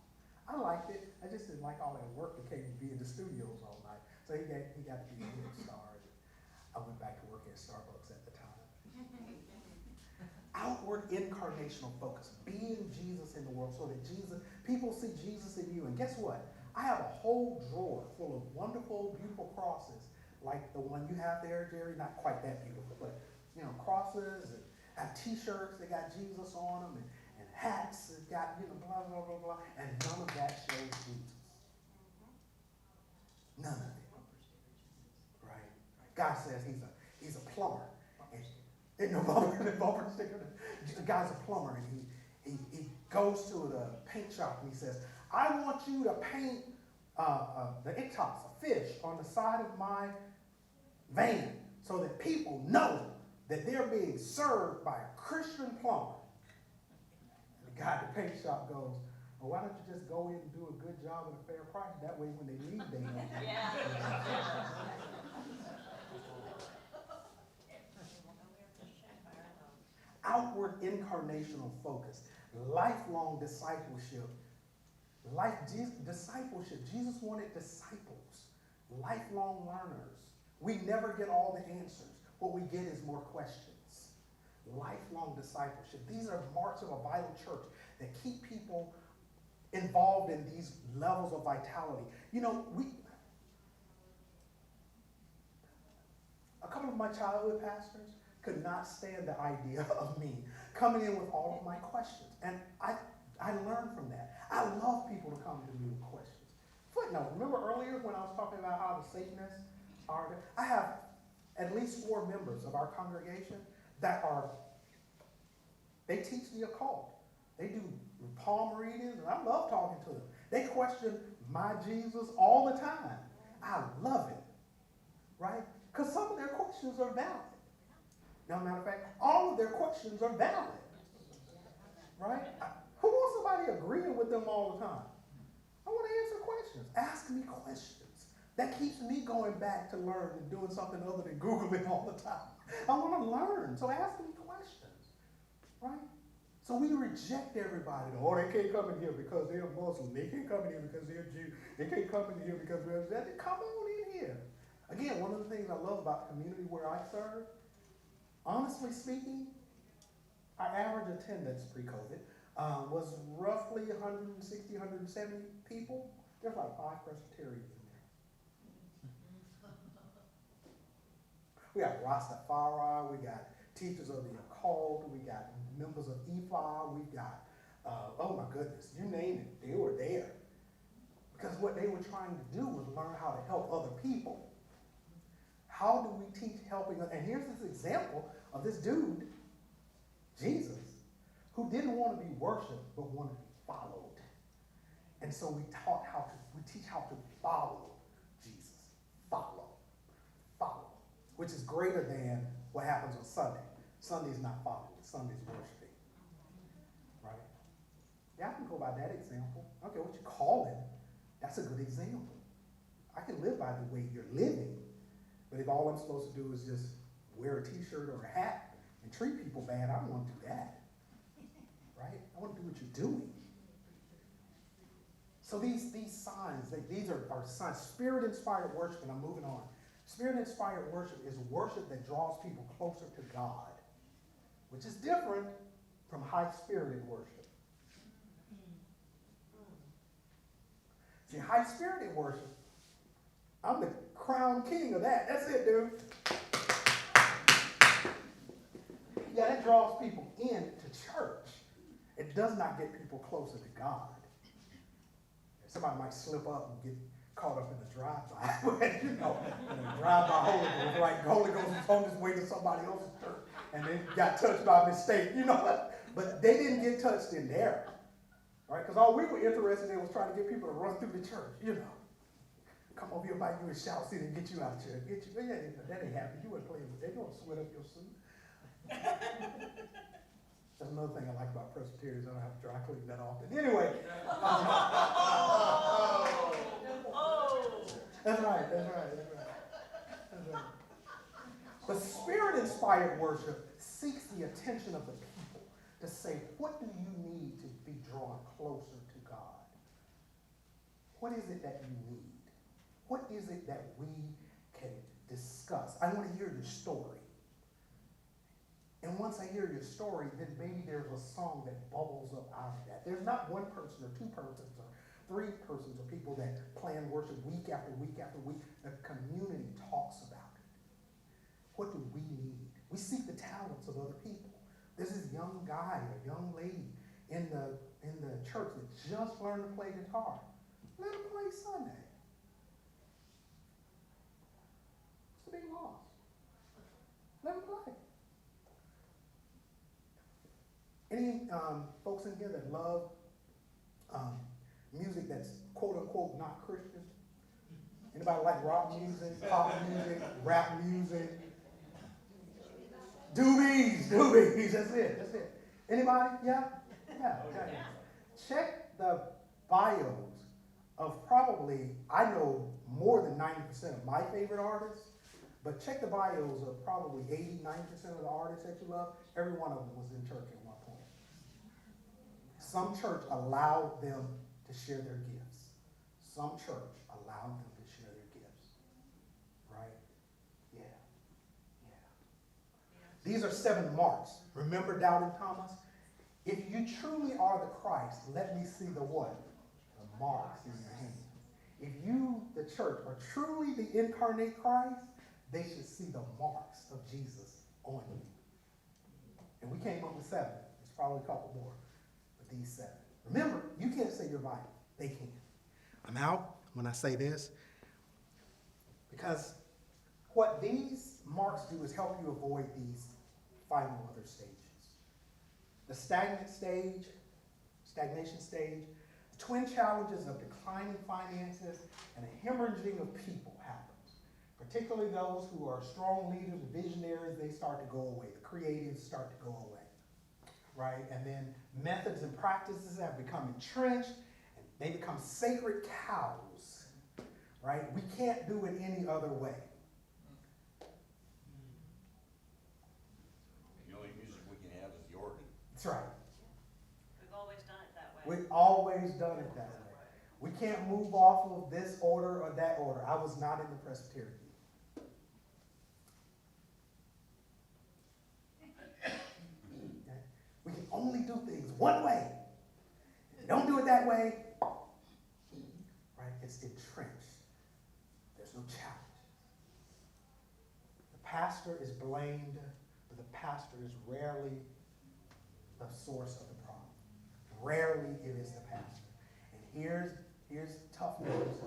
I liked it. I just didn't like all that work that came to be in the studios all night. So he got to be a little star. I went back to work at Starbucks at the time. Outward incarnational focus. Being Jesus in the world so that people see Jesus in you. And guess what? I have a whole drawer full of wonderful, beautiful crosses like the one you have there, Jerry. Not quite that beautiful, but crosses and have t-shirts that got Jesus on them and hats that got, blah, blah, blah, blah. And none of that shows Jesus. None of it. Right? God says he's a plumber. Ain't no bumper sticker. The guy's a plumber, and he goes to the paint shop and he says, I want you to paint the ichthys, a fish, on the side of my van so that people know that they're being served by a Christian plumber. And the guy at the paint shop goes, well, why don't you just go in and do a good job at a fair price? That way when they leave, they know. Yeah. Outward incarnational focus, lifelong discipleship. Discipleship. Jesus wanted disciples, lifelong learners. We never get all the answers. What we get is more questions. Lifelong discipleship. These are marks of a vital church that keep people involved in these levels of vitality. You know, a couple of my childhood pastors could not stand the idea of me coming in with all of my questions. And I learned from that. I love people to come to me with questions. Footnote, remember earlier when I was talking about how the Satanists are there? I have at least 4 members of our congregation that they teach the occult. They do palm readings, and I love talking to them. They question my Jesus all the time. I love it, right? Because some of their questions are valid. Now, matter of fact, all of their questions are valid, right? Who wants somebody agreeing with them all the time? I want to answer questions. Ask me questions. That keeps me going back to learn and doing something other than Googling all the time. I want to learn, so ask me questions, right? So we reject everybody. Oh, they can't come in here because they're Muslim. They can't come in here because they're Jew. They can't come in here because they're that. Come on in here. Again, one of the things I love about the community where I serve, honestly speaking, our average attendance pre-COVID was roughly 160, 170 people. There's like 5 Presbyterians in there. We got Rastafari, we got teachers of the occult, we got members of EFA, we got, oh my goodness, you name it, they were there. Because what they were trying to do was learn how to help other people. How do we teach helping? And here's this example of this dude, Jesus, who didn't want to be worshiped, but wanted to be followed. And so we teach how to follow Jesus. Follow, which is greater than what happens on Sunday. Sunday's not following, Sunday's worshiping, right? Yeah, I can go by that example. I don't care what you call it. That's a good example. I can live by the way you're living, but if all I'm supposed to do is just wear a t-shirt or a hat and treat people bad, I don't want to do that, right? I want to do what you're doing. So these signs, these are signs. Spirit-inspired worship, and I'm moving on. Spirit-inspired worship is worship that draws people closer to God, which is different from high-spirited worship. See, high-spirited worship, I'm the crown king of that. That's it, dude. Yeah, that draws people into church. It does not get people closer to God. Somebody might slip up and get caught up in the drive-by, you know, in the drive-by Holy Ghost, right? The Holy Ghost was on his way to somebody else's church, and they got touched by mistake, you know. But they didn't get touched in there, right? Because all we were interested in was trying to get people to run through the church, you know. Come over here by you and shout, see, and get you out of church. Get you, yeah, that ain't happening. You weren't playing with that. You don't sweat up your suit. That's another thing I like about Presbyterians. I don't have to dry clean that often. Anyway. That's right. But Spirit-inspired worship seeks the attention of the people to say, what do you need to be drawn closer to God? What is it that you need? What is it that we can discuss? I want to hear your story. And once I hear your story, then maybe there's a song that bubbles up out of that. There's not one person or 2 persons or 3 persons or people that plan worship week after week after week. The community talks about it. What do we need? We seek the talents of other people. There's this young guy or young lady in the church that just learned to play guitar. Let him play Sunday. It's a big loss. Let him play. any folks in here that love music that's quote unquote not Christian? Anybody like rock music, pop music, rap music? Doobies, that's it. Anybody? Yeah? Yeah. Check the bios of probably, I know more than 90% of my favorite artists, but check the bios of probably 80, 90% of the artists that you love. Every one of them was in church at one point. Some church allowed them to share their gifts. Some church allowed them to share their gifts. Right? Yeah. These are 7 marks. Remember doubting Thomas? If you truly are the Christ, let me see the what? The marks in your hand. If you, the church, are truly the incarnate Christ, they should see the marks of Jesus on you. And we came up with 7. There's probably a couple more, but these 7. Remember, you can't say you're vital. They can. I'm out when I say this, because what these marks do is help you avoid these final other stages. The stagnation stage, the twin challenges of declining finances, and a hemorrhaging of people happens. Particularly those who are strong leaders, the visionaries, they start to go away. The creatives start to go away, right? And then methods and practices have become entrenched, and they become sacred cows, right? We can't do it any other way. The only music we can have is the organ. That's right. We've always done it that way. We've always done it that way. We can't move off of this order or that order. I was not in the Presbyterian. Okay? We can only do things one way. If you don't do it that way, right, it's entrenched. There's no challenge. The pastor is blamed, but the pastor is rarely the source of the problem. Rarely it is the pastor. And here's tough news.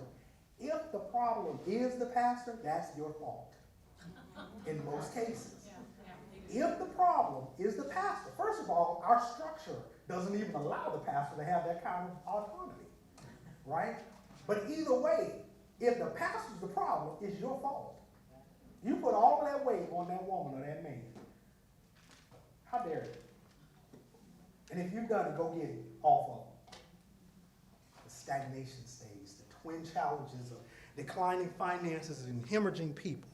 If the problem is the pastor, that's your fault. In most cases. If the problem is the pastor, first of all, our structure doesn't even allow the pastor to have that kind of autonomy. Right? But either way, if the pastor's the problem, it's your fault. You put all of that weight on that woman or that man. How dare you? And if you've done it, go get it off of the stagnation stage, the twin challenges of declining finances and hemorrhaging people.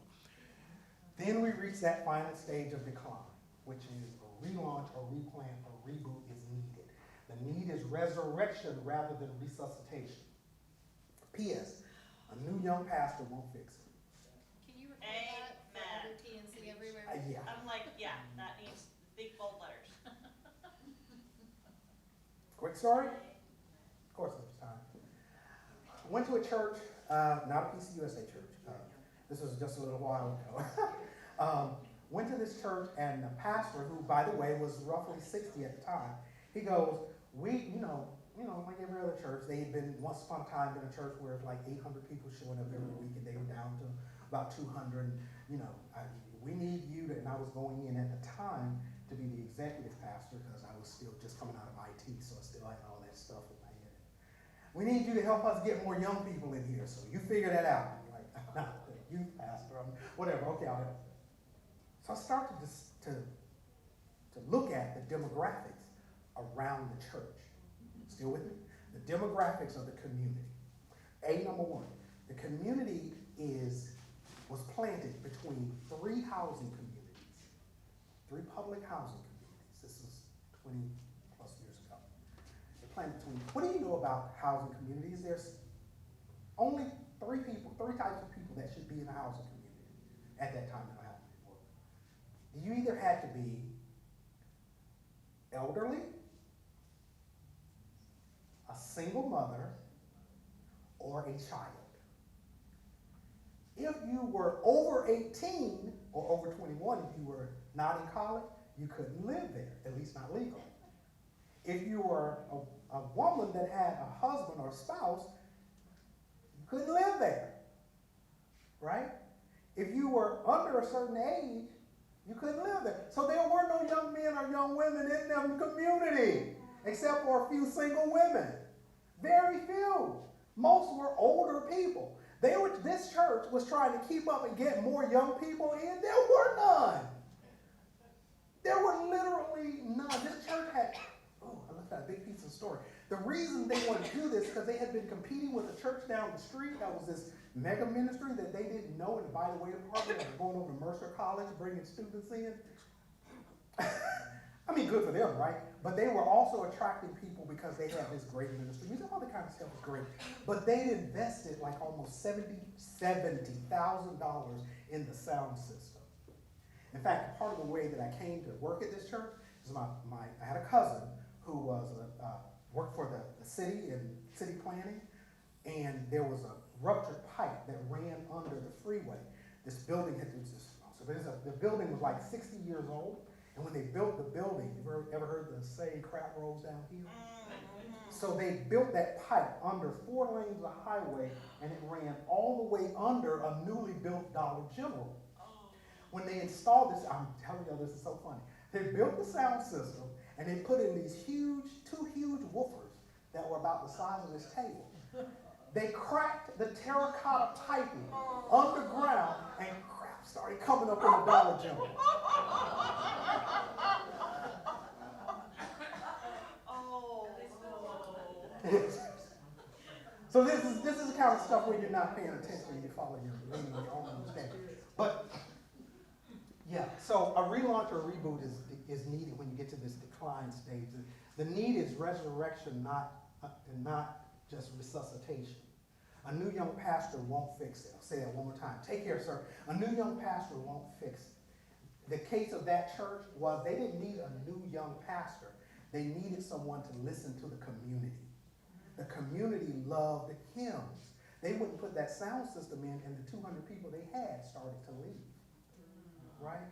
Then we reach that final stage of decline, which is a relaunch or replant or reboot is needed. The need is resurrection rather than resuscitation. P.S. A new young pastor won't fix it. Can you repeat that for every TNC everywhere? Yeah. I'm like, yeah, that needs big bold letters. Quick story? Of course there's time. I went to a church, not a PCUSA church. This was just a little while ago. Went to this church, and the pastor, who, by the way, was roughly 60 at the time, he goes, we, like every other church, they had been, once upon a time, in a church where it's like 800 people showing up every week, and they were down to about 200. We need you to, and I was going in at the time to be the executive pastor, because I was still just coming out of IT, so I still had all that stuff in my head. We need you to help us get more young people in here, so you figure that out. And you're like, I'm not the youth pastor, whatever, okay, I'll help. So I started to look at the demographics around the church. Still with me? The demographics of the community. Number 1, the community was planted between 3 housing communities, 3 public housing communities. This is 20 plus years ago. They're planted between. What do you know about housing communities? There's only 3 types of people that should be in a housing community at that time in the housing report. You either had to be elderly, a single mother, or a child. If you were over 18 or over 21, if you were not in college, you couldn't live there, at least not legally. If you were a woman that had a husband or spouse, you couldn't live there, right? If you were under a certain age, You couldn't live there. So there were no young men or young women in the community, except for a few single women. Very few. Most were older people. This church was trying to keep up and get more young people in. There were none. There were literally none. This church had, I left out a big piece of the story. The reason they wanted to do this is because they had been competing with a church down the street that was this mega ministry that they didn't know in the by the way department. They were going over to Mercer College, bringing students in. I mean, good for them, right? But they were also attracting people because they had this great ministry. You know, all the kind of stuff was great. But they invested like almost $70,000 in the sound system. In fact, part of the way that I came to work at this church is I had a cousin who was worked for the city in city planning, and there was a ruptured pipe that ran under the freeway. This building the building was like 60 years old. And when they built the building, you ever heard the saying, crap rolls downhill? So they built that pipe under 4 lanes of highway, and it ran all the way under a newly built Dollar General. When they installed this, I'm telling you, this is so funny. They built the sound system, and they put in these two huge woofers that were about the size of this table. They cracked the terracotta piping underground, and crap started coming up in the Dollar General. So this is the kind of stuff where you're not paying attention, you follow your leading your own understanding. But yeah, so a relaunch or a reboot is needed when you get to this decline stage. The need is resurrection, not just resuscitation. A new young pastor won't fix it. I'll say that one more time. Take care, sir. A new young pastor won't fix it. The case of that church was they didn't need a new young pastor. They needed someone to listen to the community. The community loved hymns. They wouldn't put that sound system in, and the 200 people they had started to leave. Right?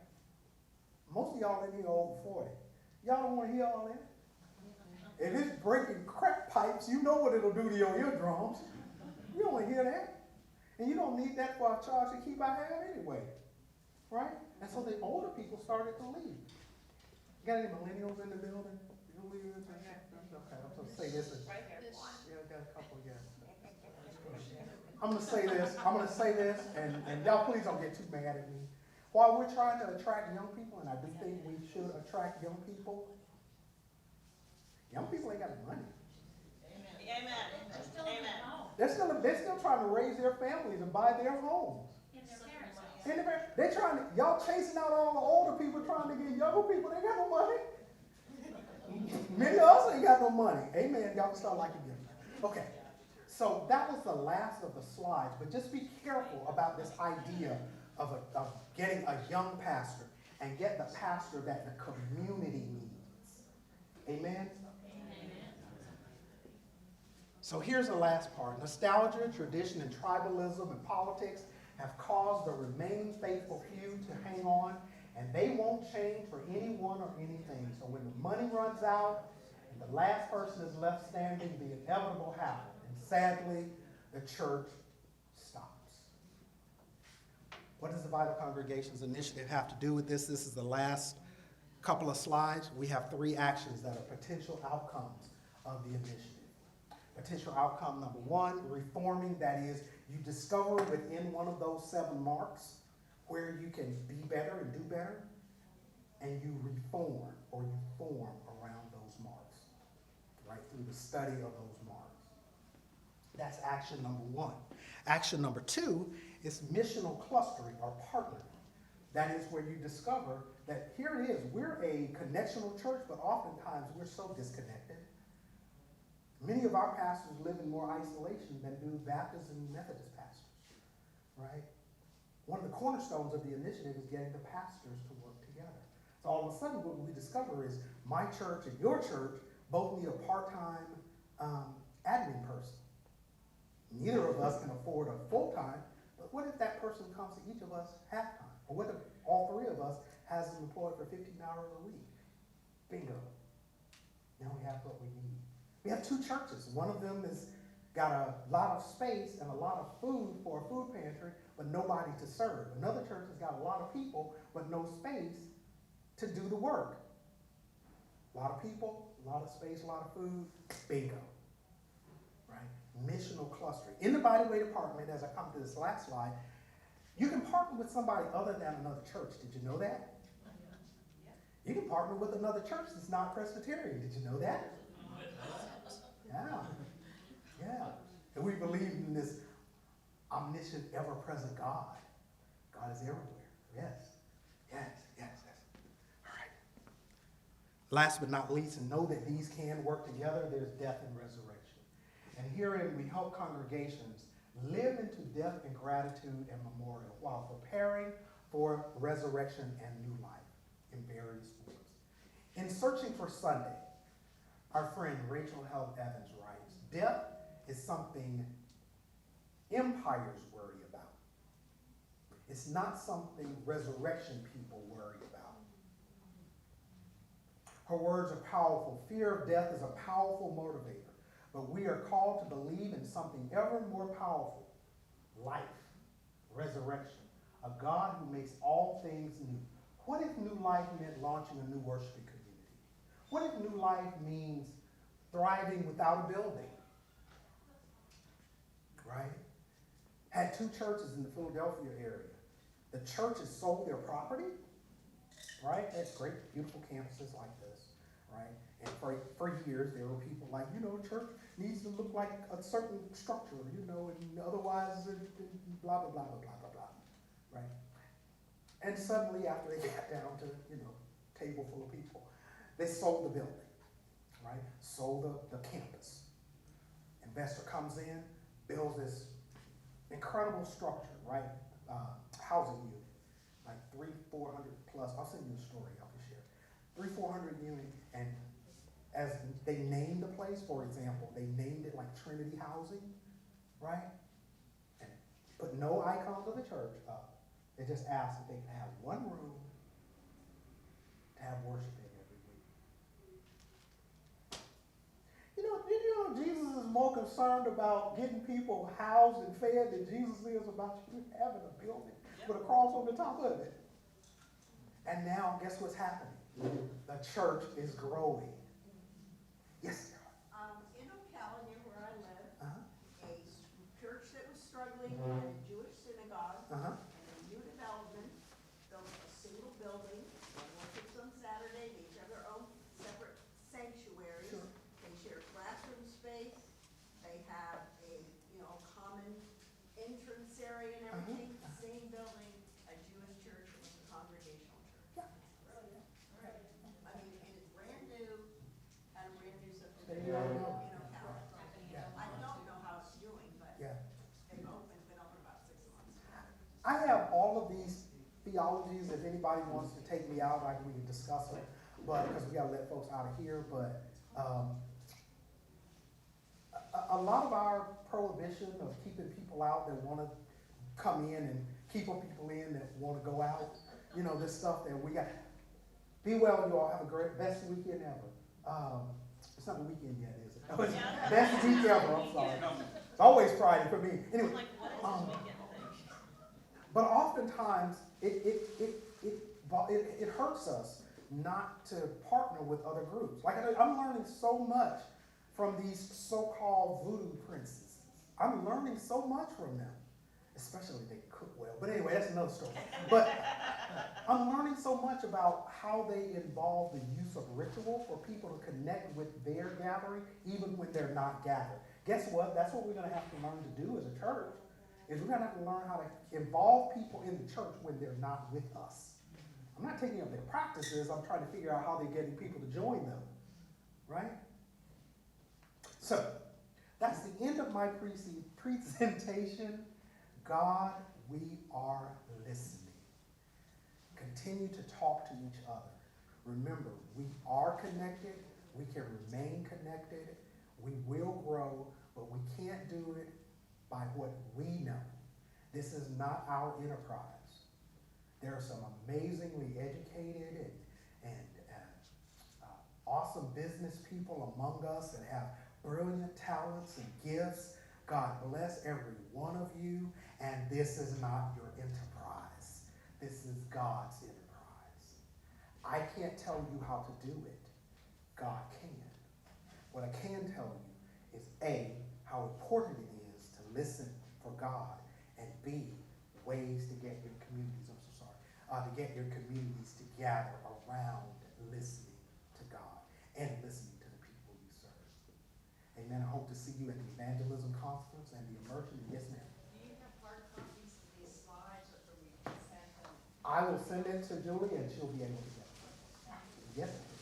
Most of y'all in here are over 40. Y'all don't want to hear all that? If it's breaking crack pipes, you know what it'll do to your eardrums. You don't want to hear that. And you don't need that for a charge to keep I have anyway. Right? And so the older people started to leave. Got any millennials in the building? Okay, I'm going to say this. Right here. Yeah, I got a couple, yeah. I'm going to say this, and y'all please don't get too mad at me. While we're trying to attract young people, and I do think we should attract young people ain't got money. Amen. They're still trying to raise their families and buy their homes. They're trying to, y'all chasing out all the older people trying to get younger people. They got no money. Many of us ain't got no money. Amen. Y'all can start liking them. Okay. So that was the last of the slides, but just be careful about this idea of getting a young pastor and get the pastor that the community needs. Amen? So here's the last part. Nostalgia, tradition, and tribalism and politics have caused the remaining faithful few to hang on, and they won't change for anyone or anything. So when the money runs out and the last person is left standing, the inevitable happens. And sadly, the church stops. What does the Vital Congregations Initiative have to do with this? This is the last couple of slides. We have 3 actions that are potential outcomes of the initiative. Potential outcome number 1, reforming, that is, you discover within one of those 7 marks where you can be better and do better, and you reform or you form around those marks, right, through the study of those marks. That's action number 1. Action number 2 is missional clustering or partnering. That is where you discover that here it is, we're a connectional church, but oftentimes we're so disconnected. Many of our pastors live in more isolation than do Baptist and Methodist pastors, right? One of the cornerstones of the initiative is getting the pastors to work together. So all of a sudden what we discover is my church and your church both need a part-time admin person. Neither of us can afford a full-time, but what if that person comes to each of us half-time? Or what if all 3 of us has them employed for 15 hours a week? Bingo. Now we have what we need. We have 2 churches. One of them is got a lot of space and a lot of food for a food pantry, but nobody to serve. Another church has got a lot of people, but no space to do the work. A lot of people, a lot of space, a lot of food, bingo. Right? Missional clustering. In the bodyweight department, as I come to this last slide, you can partner with somebody other than another church. Did you know that? You can partner with another church that's not Presbyterian. Did you know that? Yeah. Yeah. And we believe in this omniscient, ever-present God. God is everywhere. Yes. Yes. Yes. Yes. All right. Last but not least, and know that these can work together, there's death and resurrection. And herein we help congregations live into death and gratitude and memorial while preparing for resurrection and new life in various forms. In Searching for Sunday, our friend Rachel Held Evans writes, death is something empires worry about. It's not something resurrection people worry about. Her words are powerful. Fear of death is a powerful motivator, but we are called to believe in something ever more powerful: life, resurrection, a God who makes all things new. What if new life meant launching a new worshiping community? What if new life means thriving without a building? Right? Had two churches in the Philadelphia area. The churches sold their property, right? That's great, beautiful campuses like this, right? And for years, there were people like, church needs to look like a certain structure, and otherwise, blah, blah, blah, blah, blah, blah, blah, right? And suddenly, after they got down to, table full of people, they sold the building, right? Sold the campus. Investor comes in, builds this incredible structure, right? Housing unit, like 300-400 plus. I'll send you a story I can share. 300-400 unit, and as they named the place, for example, they named it like Trinity Housing, right? And put no icons of the church up. They just asked if they could have one room to have worship in every week. Jesus is more concerned about getting people housed and fed than Jesus is about you having a building with a cross on the top of it. And now, guess what's happening? The church is growing. Yes, sir. In Ocala, near where I live, a church that was struggling and a Jewish synagogue and a new development built a single building. They worship on Saturday. They each have their own separate sanctuaries. Sure. They share classroom space. They have a common entrance area and everything. Same building, a Jewish church and a congregational church. I mean, and it's brand new, and a brand new subdivision. I don't know how it's doing, but Yeah. they've been open about 6 months. I have all of these theologies. If anybody wants to take me out, we can discuss it. But because we got to let folks out of here. But a lot of our prohibition of keeping people out that want to come in and keeping people in that want to go out, this stuff that we got. Be well, you all. Have a great, best weekend ever. It's not the weekend yet, is it? Best week ever. I'm sorry. It's always Friday for me. Anyway. But oftentimes, it hurts us not to partner with other groups. Like I'm learning so much from these so-called voodoo princesses. I'm learning so much from them, especially they cook well. But anyway, that's another story. But I'm learning so much about how they involve the use of ritual for people to connect with their gathering, even when they're not gathered. Guess what? That's what we're going to have to learn to do as a church, is we're going to have to learn how to involve people in the church when they're not with us. I'm not taking up their practices. I'm trying to figure out how they're getting people to join them, right? So, that's the end of my presentation. God, we are listening. Continue to talk to each other. Remember, we are connected. We can remain connected. We will grow, but we can't do it by what we know. This is not our enterprise. There are some amazingly educated and awesome business people among us that have brilliant talents and gifts, God bless every one of you, and this is not your enterprise. This is God's enterprise. I can't tell you how to do it. God can. What I can tell you is A, how important it is to listen for God, and B, ways to get your communities, I'm so sorry, to get your communities to gather around listening to God and listening to the people you serve. Amen. I hope to see you at the evangelism conference and the immersion. Yes, ma'am. Do you have hard copies of these slides, or can we send them? I will send it to Julie and she'll be able to get it. Yes, ma'am.